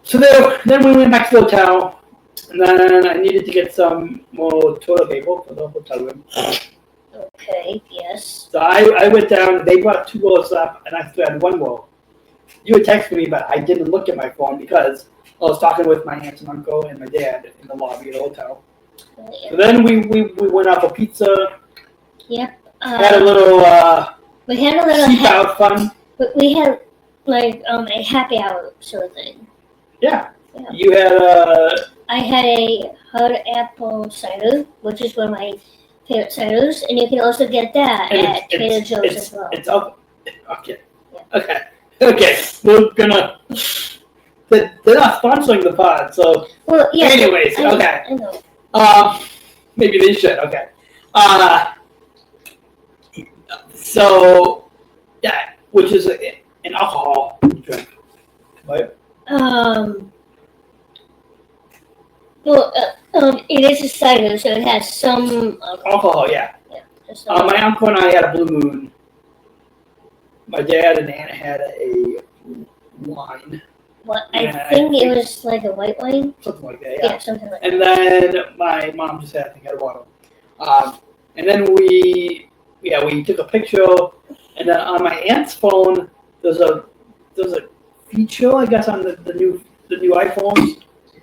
So then we went back to the hotel, and then I needed to get some more toilet paper for the hotel room. Okay, yes. So I went down, they brought 2 rolls up, and I still had 1 roll. You had texted me, but I didn't look at my phone because I was talking with my aunt and uncle and my dad in the lobby of the hotel. Yeah. So then we went out for pizza. Yep. Had a little we had a little sleep out fun. But we had like a happy hour sort of thing. Yeah. Yeah. You had I had a hard apple cider, which is one of my favorite ciders, and you can also get that at Trader Joe's as well. It's up. Okay. Yeah. Okay. We're gonna. They're not sponsoring the pod, so. Well, yeah. Anyways, okay. I know. Maybe they should. Okay. So, yeah, which is an alcohol drink, right? Well, it is a cider, so it has some alcohol. Yeah. My uncle and I had a Blue Moon. My dad and aunt had a wine. What I think it was like a white wine. Something like that, Yeah, something like that. And then my mom just had, I think, had water. And then we took a picture, and then on my aunt's phone, there's a feature, I guess, on the new iPhones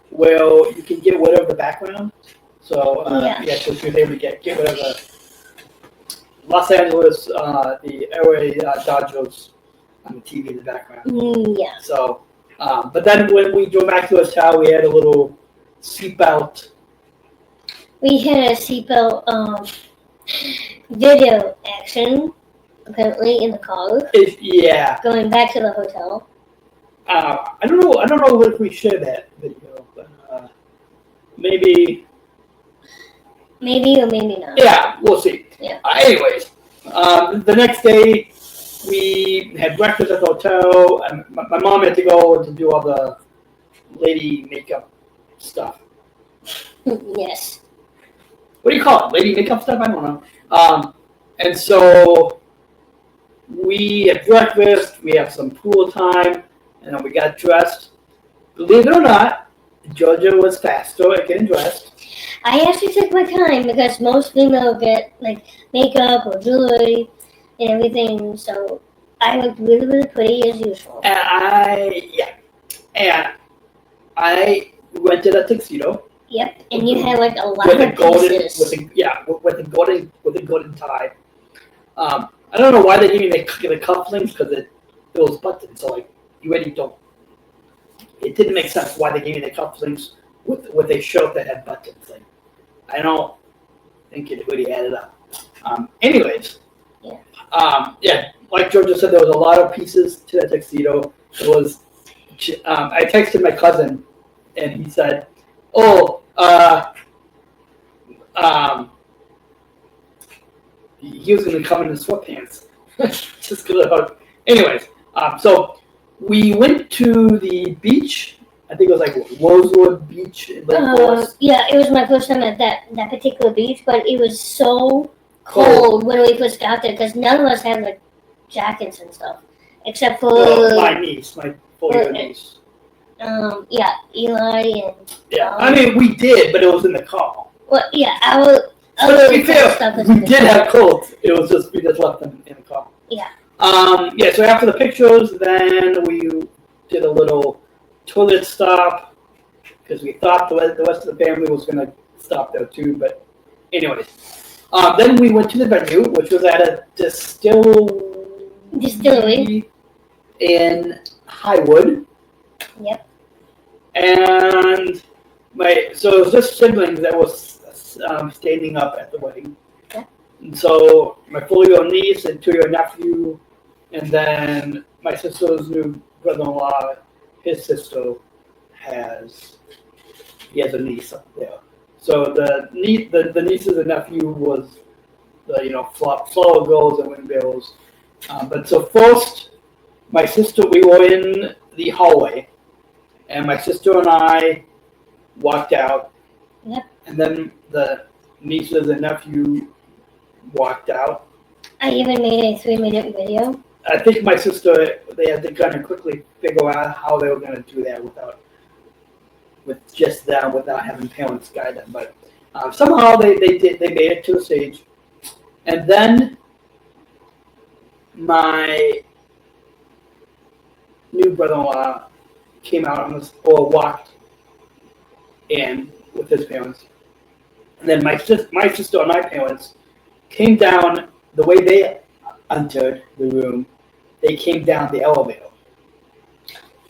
where you can get rid of the background. So so she was able to get rid of the Los Angeles, the LA Dodgers on the TV in the background. Yeah. So, but then when we drove back to the hotel, we had a little seatbelt. We had a seatbelt video action, apparently, in the car. Yeah. Going back to the hotel. I don't know if we shared that video, but maybe. Maybe or maybe not. Yeah, we'll see. Yeah. Anyways, the next day we had breakfast at the hotel, and my mom had to go to do all the lady makeup stuff. Yes. What do you call it? Lady makeup stuff? I don't know. And so we had breakfast, we had some pool time, and then we got dressed. Believe it or not, Georgia was faster at getting dressed. I actually took my time because most females get like makeup or jewelry and everything, so I looked really, really pretty as usual. And I rented a tuxedo. Yep, and you had like a lot of pieces. With the golden tie. I don't know why they gave me the cufflinks because it was buttons, so like you really don't. It didn't make sense why they gave me the cufflinks with a shirt that had buttons. Like, I don't think it really added up. Anyways. Yeah. Like Georgia said, there was a lot of pieces to that tuxedo. It was. I texted my cousin, and he said, "Oh, he was going to come in sweatpants." Just good. Anyways, so we went to the beach. I think it was like Rosewood Beach in Lake Forest. Yeah, it was my first time at that particular beach, but it was so cold when we first got there because none of us had like jackets and stuff, except for my niece, my 4-year-old niece. Eli and. Yeah, I mean we did, but it was in the car. Well, yeah, But to be fair, we did have coats. It was just we just left them in the car. Yeah. So after the pictures, then we did a little toilet stop because we thought the rest of the family was going to stop there too. But anyways, then we went to the venue, which was at a distillery in Highwood. Yep. And so it was just siblings that was standing up at the wedding. Yeah. And so my 4-year-old niece and 2-year-old nephew, and then my sister's new brother-in-law, his sister has a niece up there. So the nieces and nephew was the flower girls and wind barrels. But so first, my sister, we were in the hallway, and my sister and I walked out. Yep. And then the nieces and nephew walked out. I even made a 3-minute video. I think my sister, they had to kind of quickly figure out how they were going to do that with just them, without having parents guide them. But somehow they made it to the stage. And then my new brother-in-law came out or walked in with his parents. And then my sister and my parents came down the way they entered the room. They came down the elevator.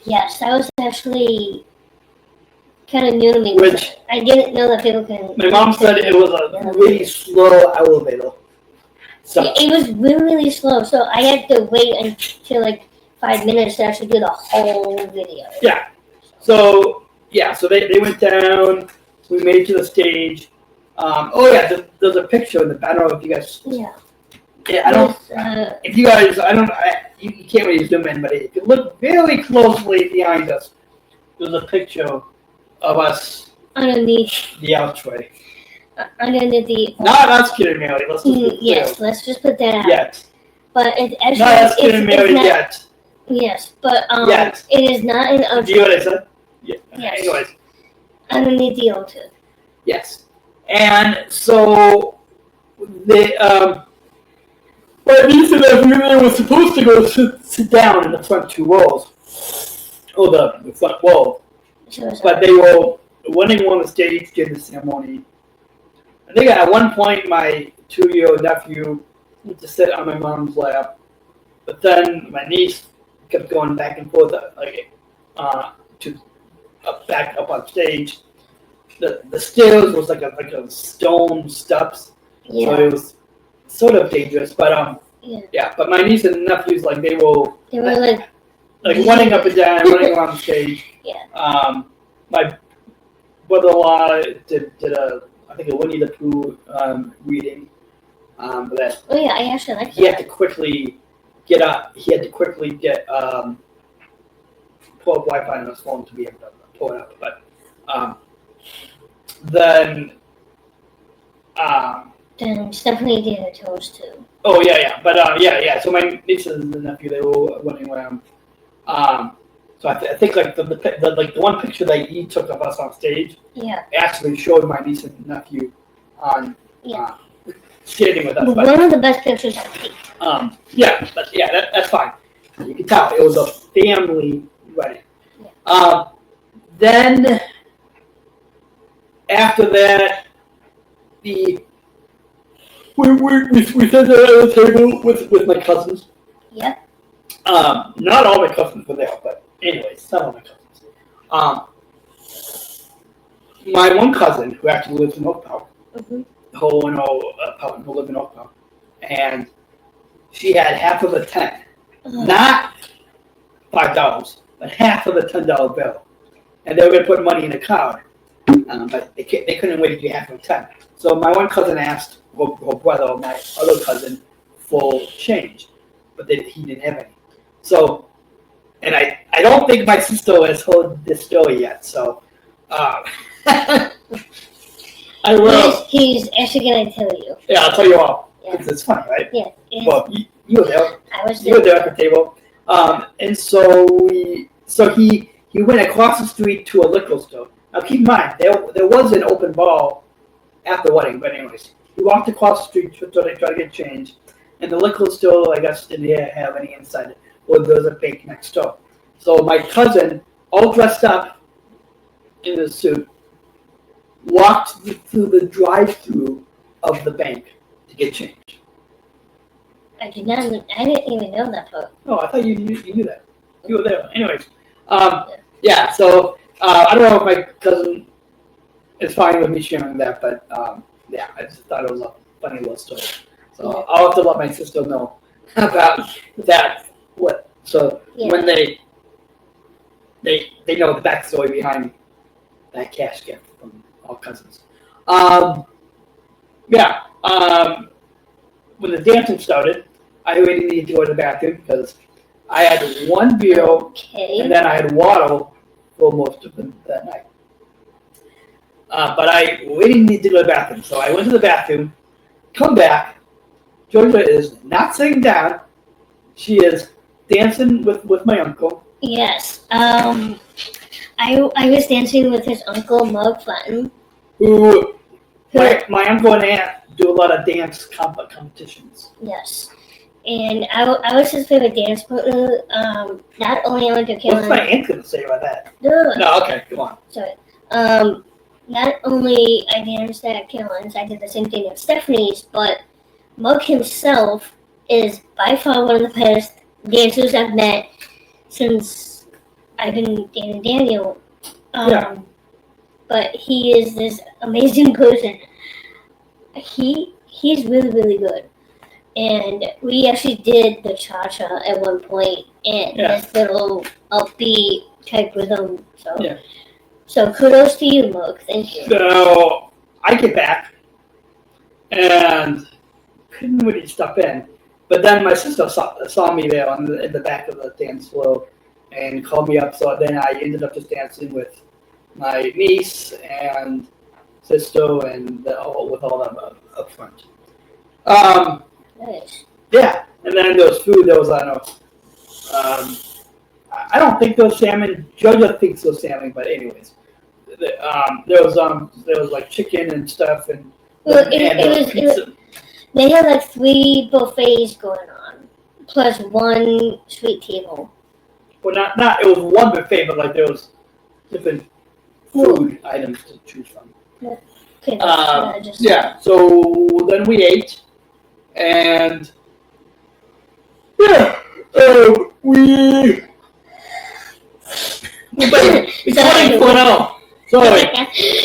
Yes, that was actually kind of new to me. Which I didn't know that people can. My mom said it was a really slow elevator. So it was really, really slow. So I had to wait until like 5 minutes to actually do the whole video. Yeah. So they went down. We made it to the stage. There's a picture in the. I don't know if you guys. Yeah. Yeah, I don't. If you guys, you can't really zoom in, but if you look very closely behind us, there's a picture of us underneath the archway. Underneath the. Not us getting married. Let's just let's just put that out. Yet. But it actually. Not us getting married yet. Yes, but Yes. it is not an O2. Do you know what I said? Yeah. Yes. Anyways. Underneath the O2. Yes. And so my niece and nephew was supposed to go sit down in the front two rows, or the front row, but they were running on the stage during the ceremony. I think at one point my 2-year-old nephew went to sit on my mom's lap, but then my niece kept going back and forth, to back up on stage. The stairs was like a stone steps, so it was sort of dangerous. But yeah. But my niece and nephews they were like running up and down, running around the stage. Yeah. My brother-in-law did I think a Winnie the Pooh reading. That Oh yeah, I actually like that. he had to quickly get up. He had to quickly get pull up Wi-Fi on his phone to be able to pull it up. But then Stephanie did her toes too. Oh yeah. But yeah. So my nieces and nephew, they were running around. So I think the one picture that he took of us on stage, actually showed my niece and nephew on skating with us. But one of the best pictures I've seen. That's fine. You can tell it was a family wedding. Yeah. Then after that, we sat there at the table with my cousins. Yeah. Not all my cousins were there, but anyways, some of my cousins. My one cousin who actually lives in Oakville, who live in Oakville, and she had half of a tent, not $5, but half of a $10 bill, and they were going to put money in a card, but they couldn't wait to get half of a tent. So my one cousin asked her brother, my other cousin, for change, but he didn't have any. So, and I don't think my sister has heard this story yet. So, I will. He's actually going to tell you. Yeah, I'll tell you all. Because it's funny, right? Yeah. Well, you were there. I was there. You were there at the table. And so he went across the street to a liquor store. Now keep in mind, there was an open bar at the wedding, but anyways, he walked across the street to try to get change, and the liquor store, I guess, didn't have any inside. Or there was a bank next door. So my cousin, all dressed up in a suit, walked through the drive-through of the bank to get change. I didn't even know that part. Oh, I thought you knew that. You were there. Anyways, yeah. So I don't know if my cousin is fine with me sharing that, but yeah, I just thought it was a funny little story. So I'll have to let my sister know about that. When they know the backstory behind that cash gift from all cousins. When the dancing started, I really needed to go to the bathroom because I had one beer and then I had water for most of that night. But I really needed to go to the bathroom, so I went to the bathroom, come back. Georgia is not sitting down. She is dancing with my uncle. Yes. I was dancing with his uncle, Mark Flatton. My uncle and aunt do a lot of dance competitions. Yes. And I was his favorite dance partner. Not only on the What's my aunt going to say about that? No, okay, come on. Sorry. Not only I danced at Caroline's, I did the same thing at Stephanie's, but Mark himself is by far one of the best dancers I've met since I've been dating Daniel. But he is this amazing person. He's really, really good. And we actually did the cha-cha at one point and this little upbeat type rhythm. So kudos to you, Mark. Thank you. So I get back and couldn't really step in. But then my sister saw me there in the back of the dance floor and called me up. So then I ended up just dancing with my niece and sister and with all of them up front. Nice. Yeah, and then there was food. There was I don't think there was salmon. Georgia thinks there was salmon, but anyways, there was like chicken and stuff and pizza. They had like 3 buffets going on, plus 1 sweet table. Well, not. It was one buffet, but like there was different food items to choose from. Okay, So then we ate, and we. It's funny for now. Sorry.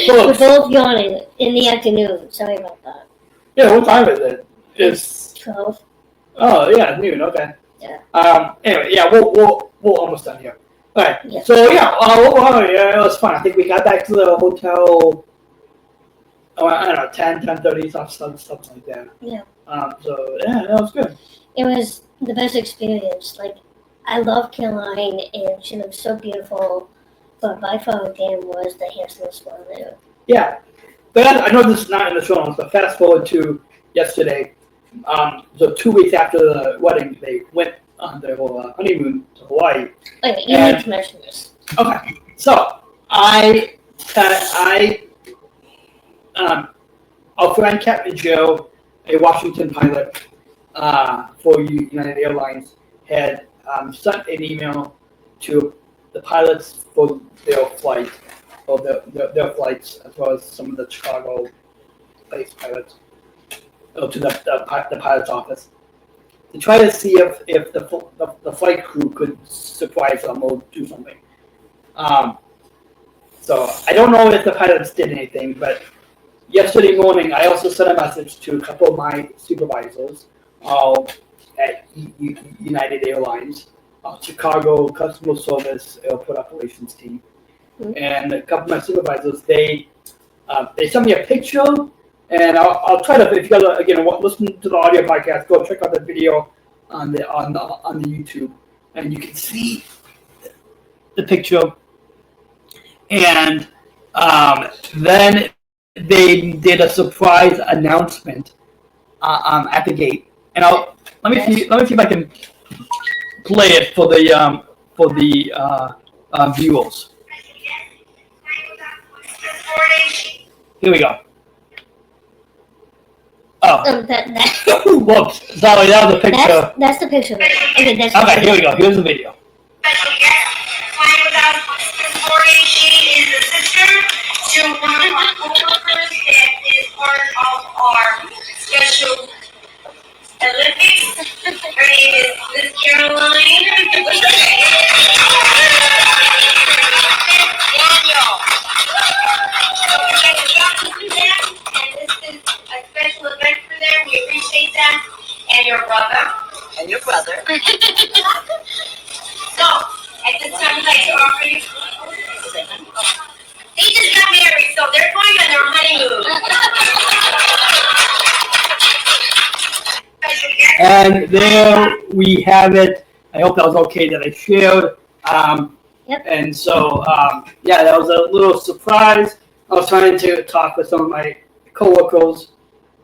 We're both yawning in the afternoon. Sorry about that. Yeah, what time is it? It's 12. Oh yeah, noon. Okay. Yeah. Anyway, yeah, we're almost done here. All right. Yeah. So yeah, it was fun. I think we got back to the hotel. Oh, I don't know, 10:30, something like that. Yeah. So yeah, that was good. It was the best experience. Like, I love Caroline, and she looks so beautiful. But by far, Dan was the handsomest one there. Yeah, but I know this is not in the show notes, but fast forward to yesterday. So 2 weeks after the wedding, they went on their whole honeymoon to Hawaii. Okay, you need to mention this. Okay, so our friend Captain Joe, a Washington pilot for United Airlines, had sent an email to the pilots for their flight, or their flights, as well as some of the Chicago-based pilots, to the pilot's office, to try to see if the flight crew could surprise them or do something. So I don't know if the pilots did anything, but yesterday morning I also sent a message to a couple of my supervisors at United Airlines, Chicago Customer Service Airport Operations Team, and a couple of my supervisors. They sent me a picture, and I'll try to. If you guys again listen to the audio podcast, go check out the video on the YouTube, and you can see the picture. And then they did a surprise announcement at the gate, and let me see if I can play it for the viewers. Here we go. Oh. Whoops. Sorry, that was a picture. That's the picture. Okay, here we go. Here's the video. She is a sister to one of our coworkers that is part of our special Olympics. Her name is Miss Caroline. Daniel. So we're going to talk to them, and this is a special event for them. We appreciate that. And your brother. And your brother. So, at this time, I'd like to offer you. They just got married, so they're going on their honeymoon. And there we have it. I hope that was okay that I shared. Yep. And so, that was a little surprise. I was trying to talk with some of my coworkers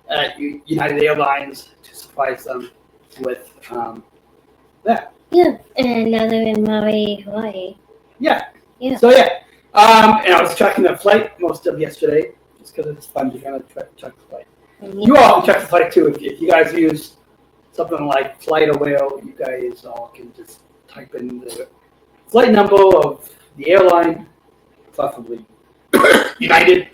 at United Airlines to surprise them with that. Yeah, and now they're in Maui, Hawaii. Yeah. Yeah. So, and I was tracking the flight most of yesterday, just because it's fun to kind of check the flight. You all can check the flight too. If you guys use something like Flight Aware, you guys all can just type in the flight number of the airline, preferably United,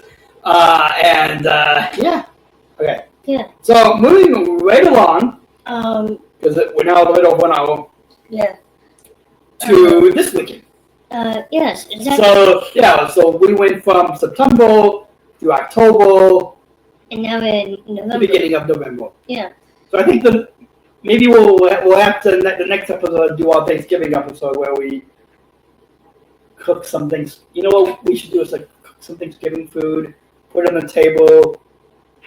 Okay. Yeah. So moving right along, because we're now a little over 1 hour. Yeah. To this weekend. Yes, exactly. So we went from September to October. And now we're in November. The beginning of November. Yeah. So I think maybe we'll have to the next episode do our Thanksgiving episode where we cook some things. You know what we should do is like cook some Thanksgiving food, put it on the table,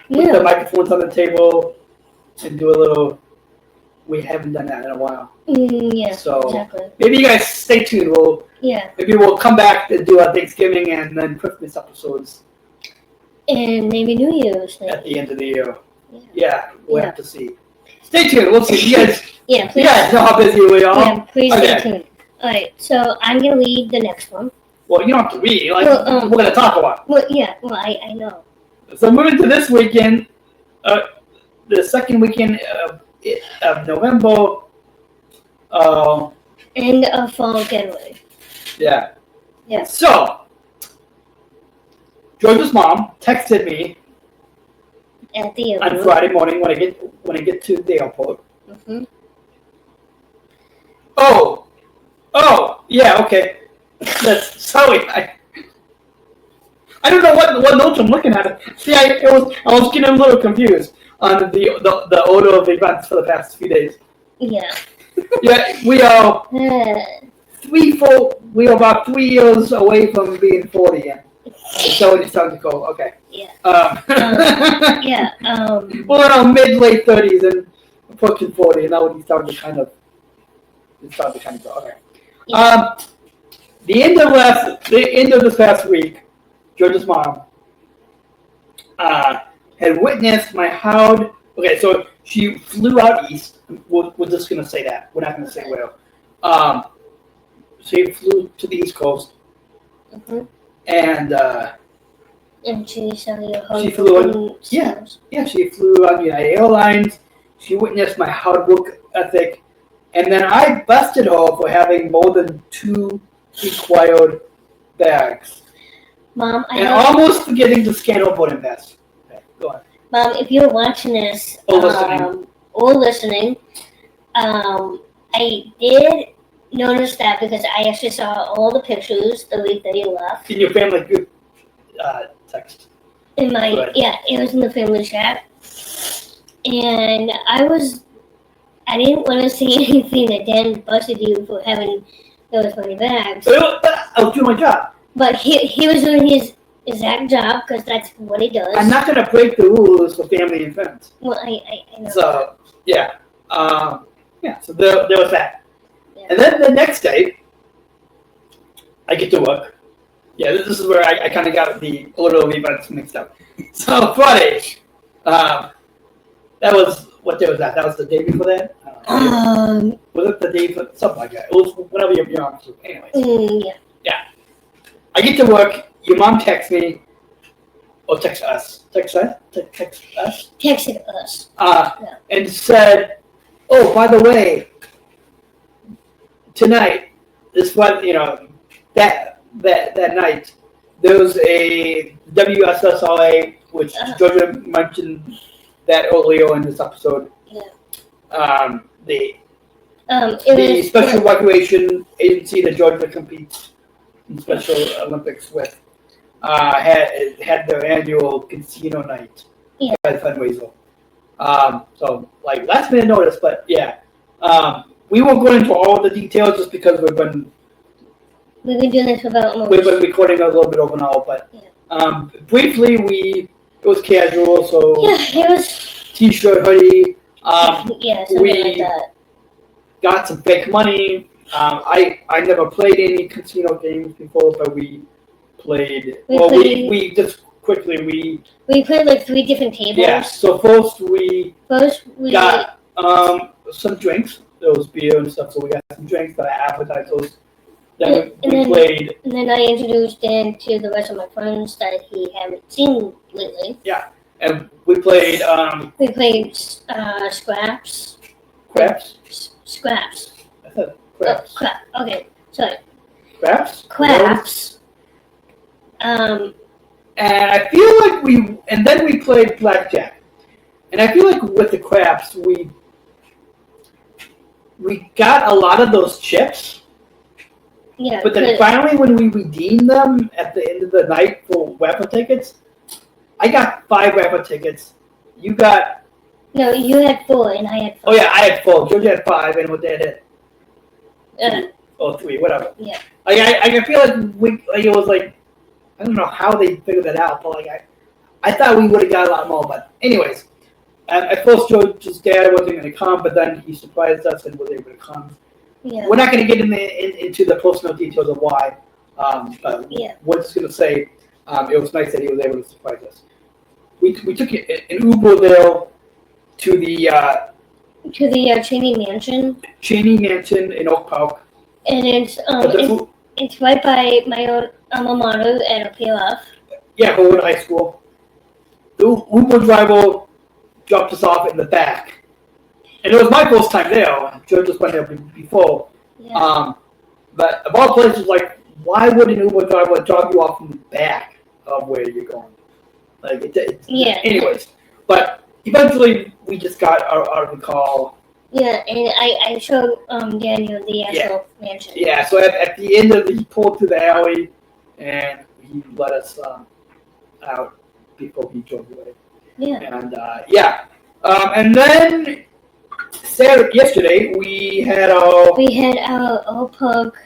put the microphones on the table, and do a little. We haven't done that in a while. Yeah. So exactly. maybe you guys stay tuned. Maybe we'll come back to do our Thanksgiving and then Christmas episodes. And maybe New Year's. At the end of the year. Yeah. We'll have to see. Stay tuned. We'll see. You guys, please. You guys know how busy we are. Yeah, please stay tuned. Alright, so I'm gonna read the next one. Well, you don't have to read. Like, Well, we're going to talk about Well, yeah, well, I know. it. So moving to this weekend, the second weekend of November. End of fall getaway. Yeah. Yeah. So, George's mom texted me At the on airport. Friday morning when I get to the airport. Mm-hmm. Oh, yeah, okay. That's sorry. I don't know what notes I'm looking at. See, I was getting a little confused on the order of events for the past few days. Yeah. Yeah, we are about 3 years away from being 40 again. So it's time to go. Okay. Yeah. Yeah. Yeah. Well, in our mid-late 30s and approaching 40, and now he's starting to kind of go. Okay. Yeah. The end of this past week, George's mom had witnessed my howd. Okay, so she flew out east. We're just gonna say that. We're not gonna say where. She flew to the East Coast, Mm-hmm. and she saw your husband. she flew on. Yeah, she flew on United Airlines. She witnessed my hard work ethic, and then I busted her for having more than 2 required bags. Mom, and almost forgetting to scan her boarding pass. Okay, go on. Mom, if you're watching this Or listening. Or listening, I did notice that because I actually saw all the pictures the week that you left. In your family group text. In my it was in the family chat, and I didn't want to say anything that Dan busted you for having those many bags. But I was doing my job. But he was doing his exact job because that's what he does. I'm not going to break the rules for family and friends. Well, I know. So, yeah. So there was that. Yeah. And then the next day, I get to work. Yeah, this is where I kind of got the order of events mixed up. So, Friday, that was, what day was that? That was the day before that? Was it the day before? Something like that. It was whatever your mom was. Anyways. Yeah. I get to work. Your mom texts me, or texted us, and said, "Oh, by the way, tonight, this was that night, there was a WSSRA, which Georgia mentioned that earlier in this episode. Yeah. The Special Evacuation Agency that Georgia competes in Special Olympics with had their annual casino night at fundraiser. So like last minute notice, but yeah, we won't go into all the details just because we've been doing this about we've been recording a little bit over an hour, but briefly it was casual, so it was t-shirt, hoodie. something like that. Got some fake money. I never played any casino games before, but we played. We just quickly we played like 3 different tables. Yeah. So first we got some drinks. There was beer and stuff, so we got some drinks, got appetizers. Then we played. And then I introduced Dan to the rest of my friends that he hadn't seen lately. Yeah, and we played. We played scraps. Craps. Scraps. I said craps. Oh, crap. Okay, sorry. Craps. Craps. And I feel like then we played blackjack, and I feel like with the craps we got a lot of those chips. Yeah. But then finally, when we redeemed them at the end of the night for raffle tickets, I got 5 raffle tickets. You got. No, you had 4 and I had 5. Oh yeah, I had 4. George had 5, and what Dad had 2 or 3, whatever. Yeah. I feel like it was like I don't know how they figured that out, but like I thought we would have got a lot more. But anyways, at first George's dad wasn't going to come, but then he surprised us and was able to come. Yeah. We're not going to get into the personal details of why, but we're just going to say it was nice that he was able to surprise us. We took an Uber there to the Cheney Mansion. Cheney Mansion in Oak Park. And it's right by my own alma mater at PLF. Yeah, Homewood High School. The Uber driver dropped us off in the back. And it was my first time there. Joe just went there before. Yeah. But of all places, like, why would an Uber driver drop you off in the back of where you're going? Like, Yeah. Anyways, but eventually we just got our call. Yeah, and I showed Daniel the actual mansion. Yeah, so at the end of he pulled through the alley, and he let us out before he drove away. Yeah. And and then yesterday we had our Oak Park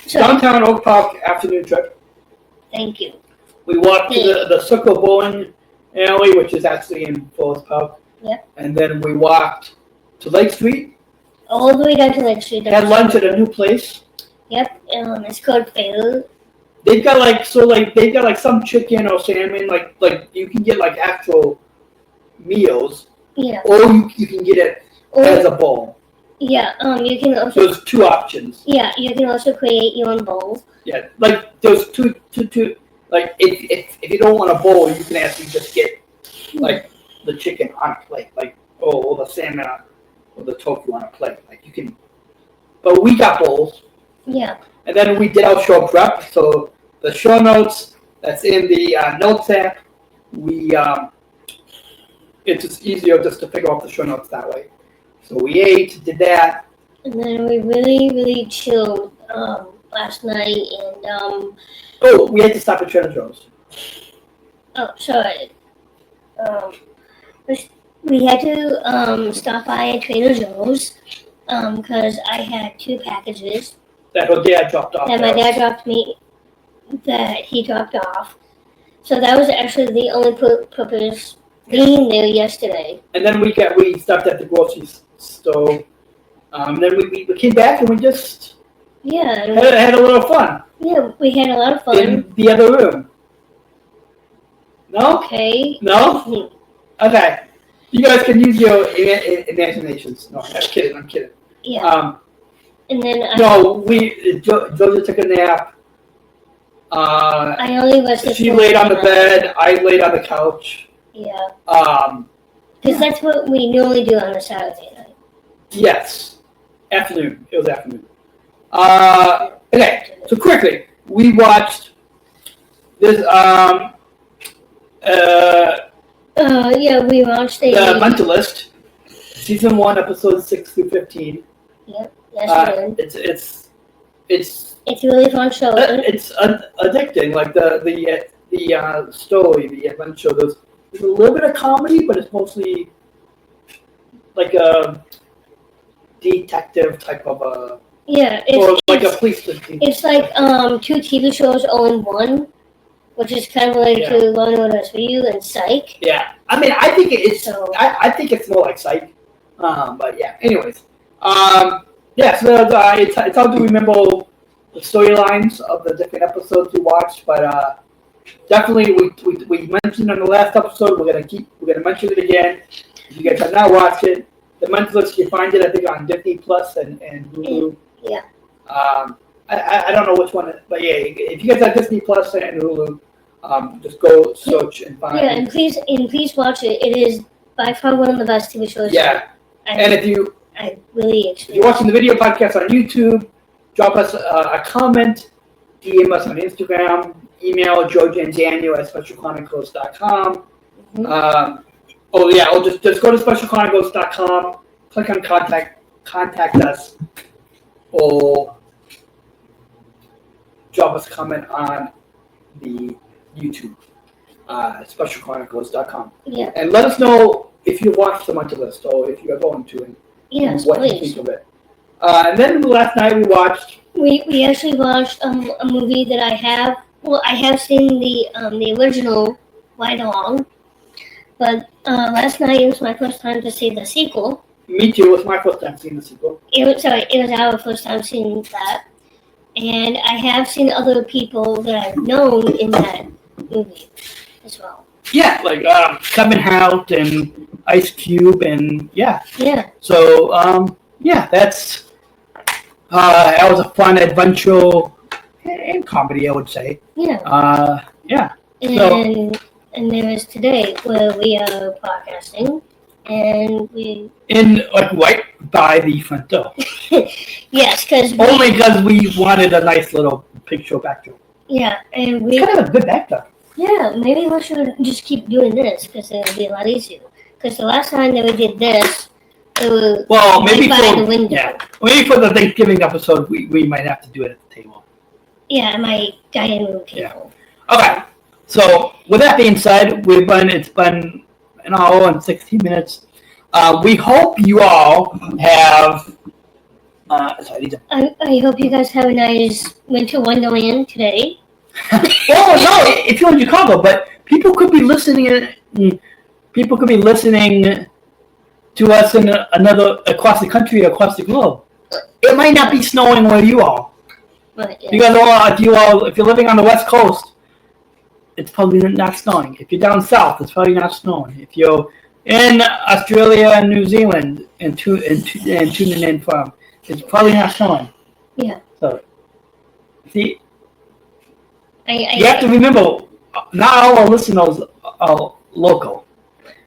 downtown Oak Park afternoon trip. Thank you. We walked to the Circle Bowling Alley, which is actually in Forest Park. Yep. And then we walked to Lake Street. All the way down to Lake Street. Had lunch at a new place. Yep. It's called Fail. They've got some chicken or salmon, like you can get like actual meals. Yeah. Or you can get it as a bowl. Yeah. You can also. So there's two options. Yeah, you can also create your own bowls. Yeah, like there's two. Like if you don't want a bowl, you can actually just get like the chicken on a plate, like or the salmon or the tofu on a plate. Like you can. But we got bowls. Yeah. And then we did our show prep. So the show notes that's in the notes app, it's just easier just to figure out the show notes that way. So we ate, did that. And then we really, really chilled last night, and we had to stop at Trader Joe's. Oh, sorry. We had to stop by at Trader Joe's because I had 2 packages That her dad dropped off. that my dad dropped me, that he dropped off. So that was actually the only purpose being there yesterday. And then we stopped at the grocery store. Then we came back and we just had a little fun. Yeah, we had a lot of fun. In the other room. No? Okay. No? Okay. You guys can use your imaginations. No, I'm kidding. Yeah. And then Georgia took a nap. I only rested. She laid on the bed. I laid on the couch. Yeah. Because that's what we normally do on a Saturday night. Yes. Afternoon. It was afternoon. Okay. So quickly, we watched this. We watched The Mentalist, season 1, episodes 6 through 15. Yep. Yes, it's a really fun show. It's addicting. Like the story, the adventure. There's a little bit of comedy, but it's mostly like a detective type of a. Yeah, or like a police detective. It's like 2 TV shows all in one, which is kind of related to Law and Order SVU and Psych. Yeah, I mean, I think it's. So, I think it's more like Psych. But yeah. Anyways. So it's hard to remember the storylines of the different episodes we watched, but definitely we mentioned in the last episode. We're gonna mention it again. If you guys have not watched it, The Mentalist, you find it I think on Disney Plus and Hulu. Yeah. I don't know which one, but yeah, if you guys have Disney Plus and Hulu, just go search and find. Yeah, and please watch it. It is by far one of the best TV shows. Yeah, and if you're watching the video podcast on YouTube, drop us a comment, DM us on Instagram, email George and Daniel at specialchronicles.com. Or just go to specialchronicles.com, click on contact us, or drop us a comment on the YouTube, specialchronicles.com. Yeah. And let us know if you watched the Mentalist or if you are going to, and what please. you think of it. And then last night we watched. We actually watched a movie that I have. Well, I have seen the original Ride Along, but last night it was my first time to see the sequel. Me too. It was my first time seeing the sequel. It was our first time seeing that, and I have seen other people that I've known in that movie as well. Yeah, like Kevin Hart and Ice Cube, and yeah. Yeah. So that's That was a fun adventure and comedy, I would say. Yeah. Yeah. And there is today where we are podcasting, and we right by the front door. yes, because only because we wanted a nice little picture backdrop. Yeah, and we kind of a good backdrop. Yeah, maybe we should just keep doing this because it'll be a lot easier. Because the last time that we did this, it was maybe by the window. Yeah, maybe for the Thanksgiving episode, we might have to do it at the table. Yeah, my dining room table. Yeah. Okay. So with that being said, it's been an hour and 16 minutes. We hope you all have. I hope you guys have a nice winter wonderland today. Well, no, if you're in Chicago, but people could be listening. People could be listening to us in across the country, across the globe. It might not be snowing where you are. Right, yeah. Because if you're living on the West Coast, it's probably not snowing. If you're down south, it's probably not snowing. If you're in Australia and New Zealand and tuning in from, it's probably not snowing. Yeah. So, see, you have to remember, not all our listeners are local.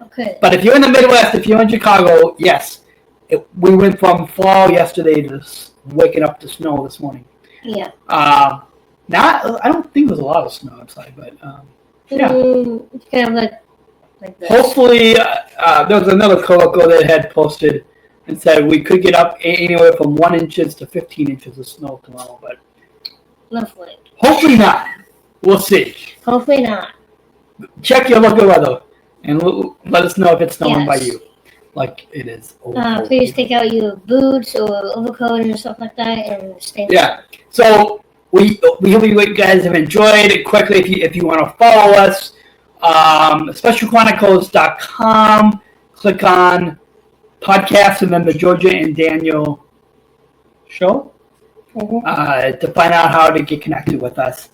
Okay. But if you're in the Midwest, if you're in Chicago, yes, we went from fall yesterday to waking up to snow this morning. Yeah. I don't think there's a lot of snow outside, but yeah. It's kind of like this. Hopefully, there was another coworker that had posted and said we could get up anywhere from 1 inches to 15 inches of snow tomorrow, but lovely. Hopefully not. We'll see. Hopefully not. Check your local weather and let us know if it's snowing by you, like it is. Please take out your boots or overcoat and stuff like that and stay. Yeah. So we hope you guys have enjoyed it. Quickly, if you want to follow us, specialchronicles.com. Click on podcast and then the Georgia and Daniel show to find out how to get connected with us.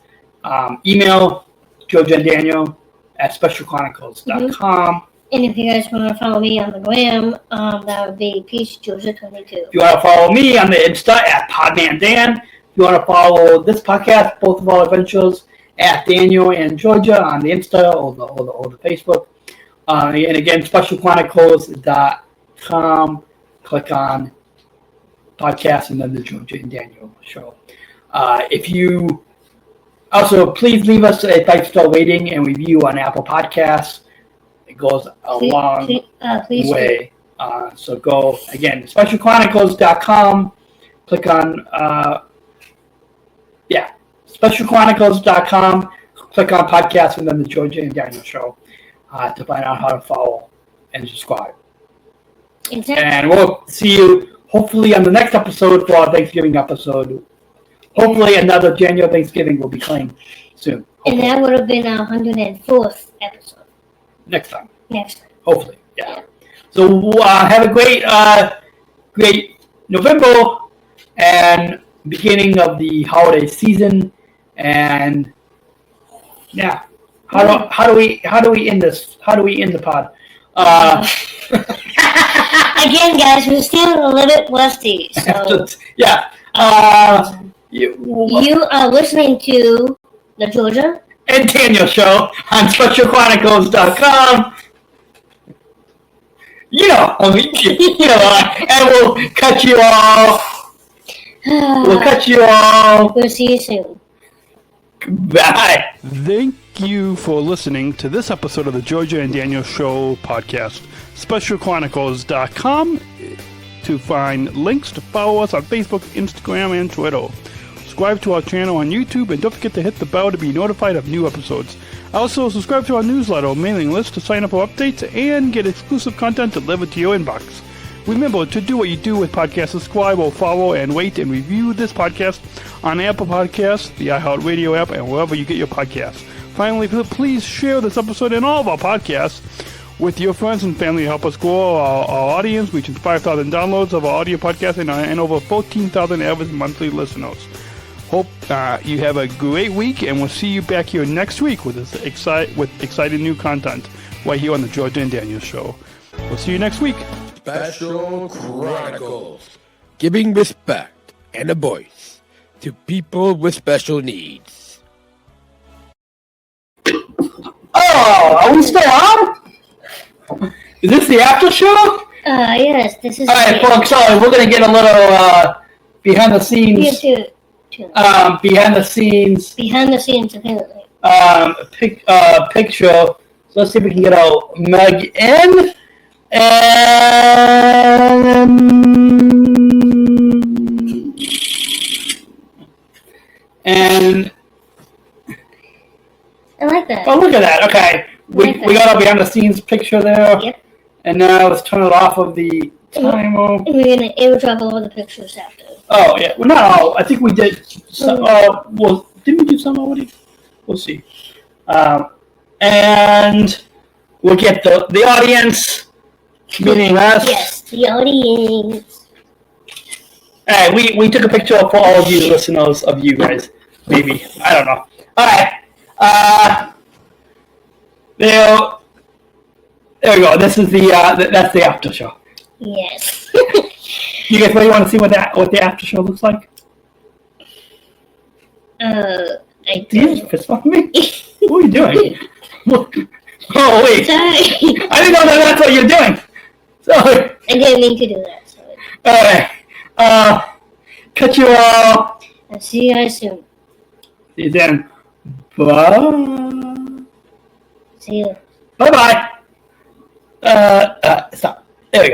Email Georgia and Daniel at specialchronicles.com. And if you guys want to follow me on the gram, that would be PeaceGeorgia22. If you want to follow me on the Insta at PodmanDan. If you want to follow this podcast, both of our adventures, at Daniel and Georgia on the Insta or the Facebook. And again, specialchronicles.com. Click on podcast and then the Georgia and Daniel show. If you also, please leave us a 5-star rating and review on Apple Podcasts. It goes a long way. So go, again, specialchronicles.com. Click on, specialchronicles.com. Click on podcast and then the Georgia and Daniel show to find out how to follow and subscribe. Exactly. And we'll see you hopefully on the next episode for our Thanksgiving episode. Hopefully another January Thanksgiving will be coming soon. Hopefully. And that would have been our 104th episode. Next time. Hopefully, yeah. So have a great November and beginning of the holiday season. And yeah, how do we end this? How do we end the pod? Again, guys, we're still a little bit rusty. So yeah. You are listening to the Georgia and Daniel show on specialchronicles.com. And we'll cut you all. We'll see you soon. Bye. Thank you for listening to this episode of the Georgia and Daniel Show podcast. SpecialChronicles.com to find links to follow us on Facebook, Instagram, and Twitter. Subscribe to our channel on YouTube and don't forget to hit the bell to be notified of new episodes. Also, subscribe to our newsletter mailing list to sign up for updates and get exclusive content delivered to your inbox. Remember to do what you do with podcasts. Subscribe or follow and rate and review this podcast on Apple Podcasts, the iHeartRadio app, and wherever you get your podcasts. Finally, please share this episode and all of our podcasts with your friends and family to help us grow our audience, reaching 5,000 downloads of our audio podcast and over 14,000 average monthly listeners. Hope you have a great week, and we'll see you back here next week with exciting new content right here on the Georgia and Daniel Show. We'll see you next week. Special Chronicles, giving respect and a voice to people with special needs. Oh, are we still on? Is this the after show? Yes, this is. All right, folks. Sorry, we're gonna get a little behind the You scenes. have to. Behind the scenes. Behind the scenes, apparently. Picture. So let's see if we can get our Meg in. And I like that. oh, look at that. Okay, we got our behind the scenes picture there. Yep. And now let's turn it off of the timer. We're gonna airdrop all the pictures after. Oh yeah, well not all. I think we did. Some, well, didn't we do some already? We'll see. And we'll get the audience, meaning us. Yes, the audience. All right, we took a picture for all of you listeners, of you guys. Maybe I don't know. All right. There we go. This is that's the after show. Yes. You guys really want to see what the after show looks like? I Do you just fist bump me? What are you doing? Oh wait! Sorry. I didn't know that's what you're doing. Sorry. I didn't mean to do that. Sorry. All right. Cut you all. I'll see you guys soon. See you then. Bye. See you. Bye bye. Stop.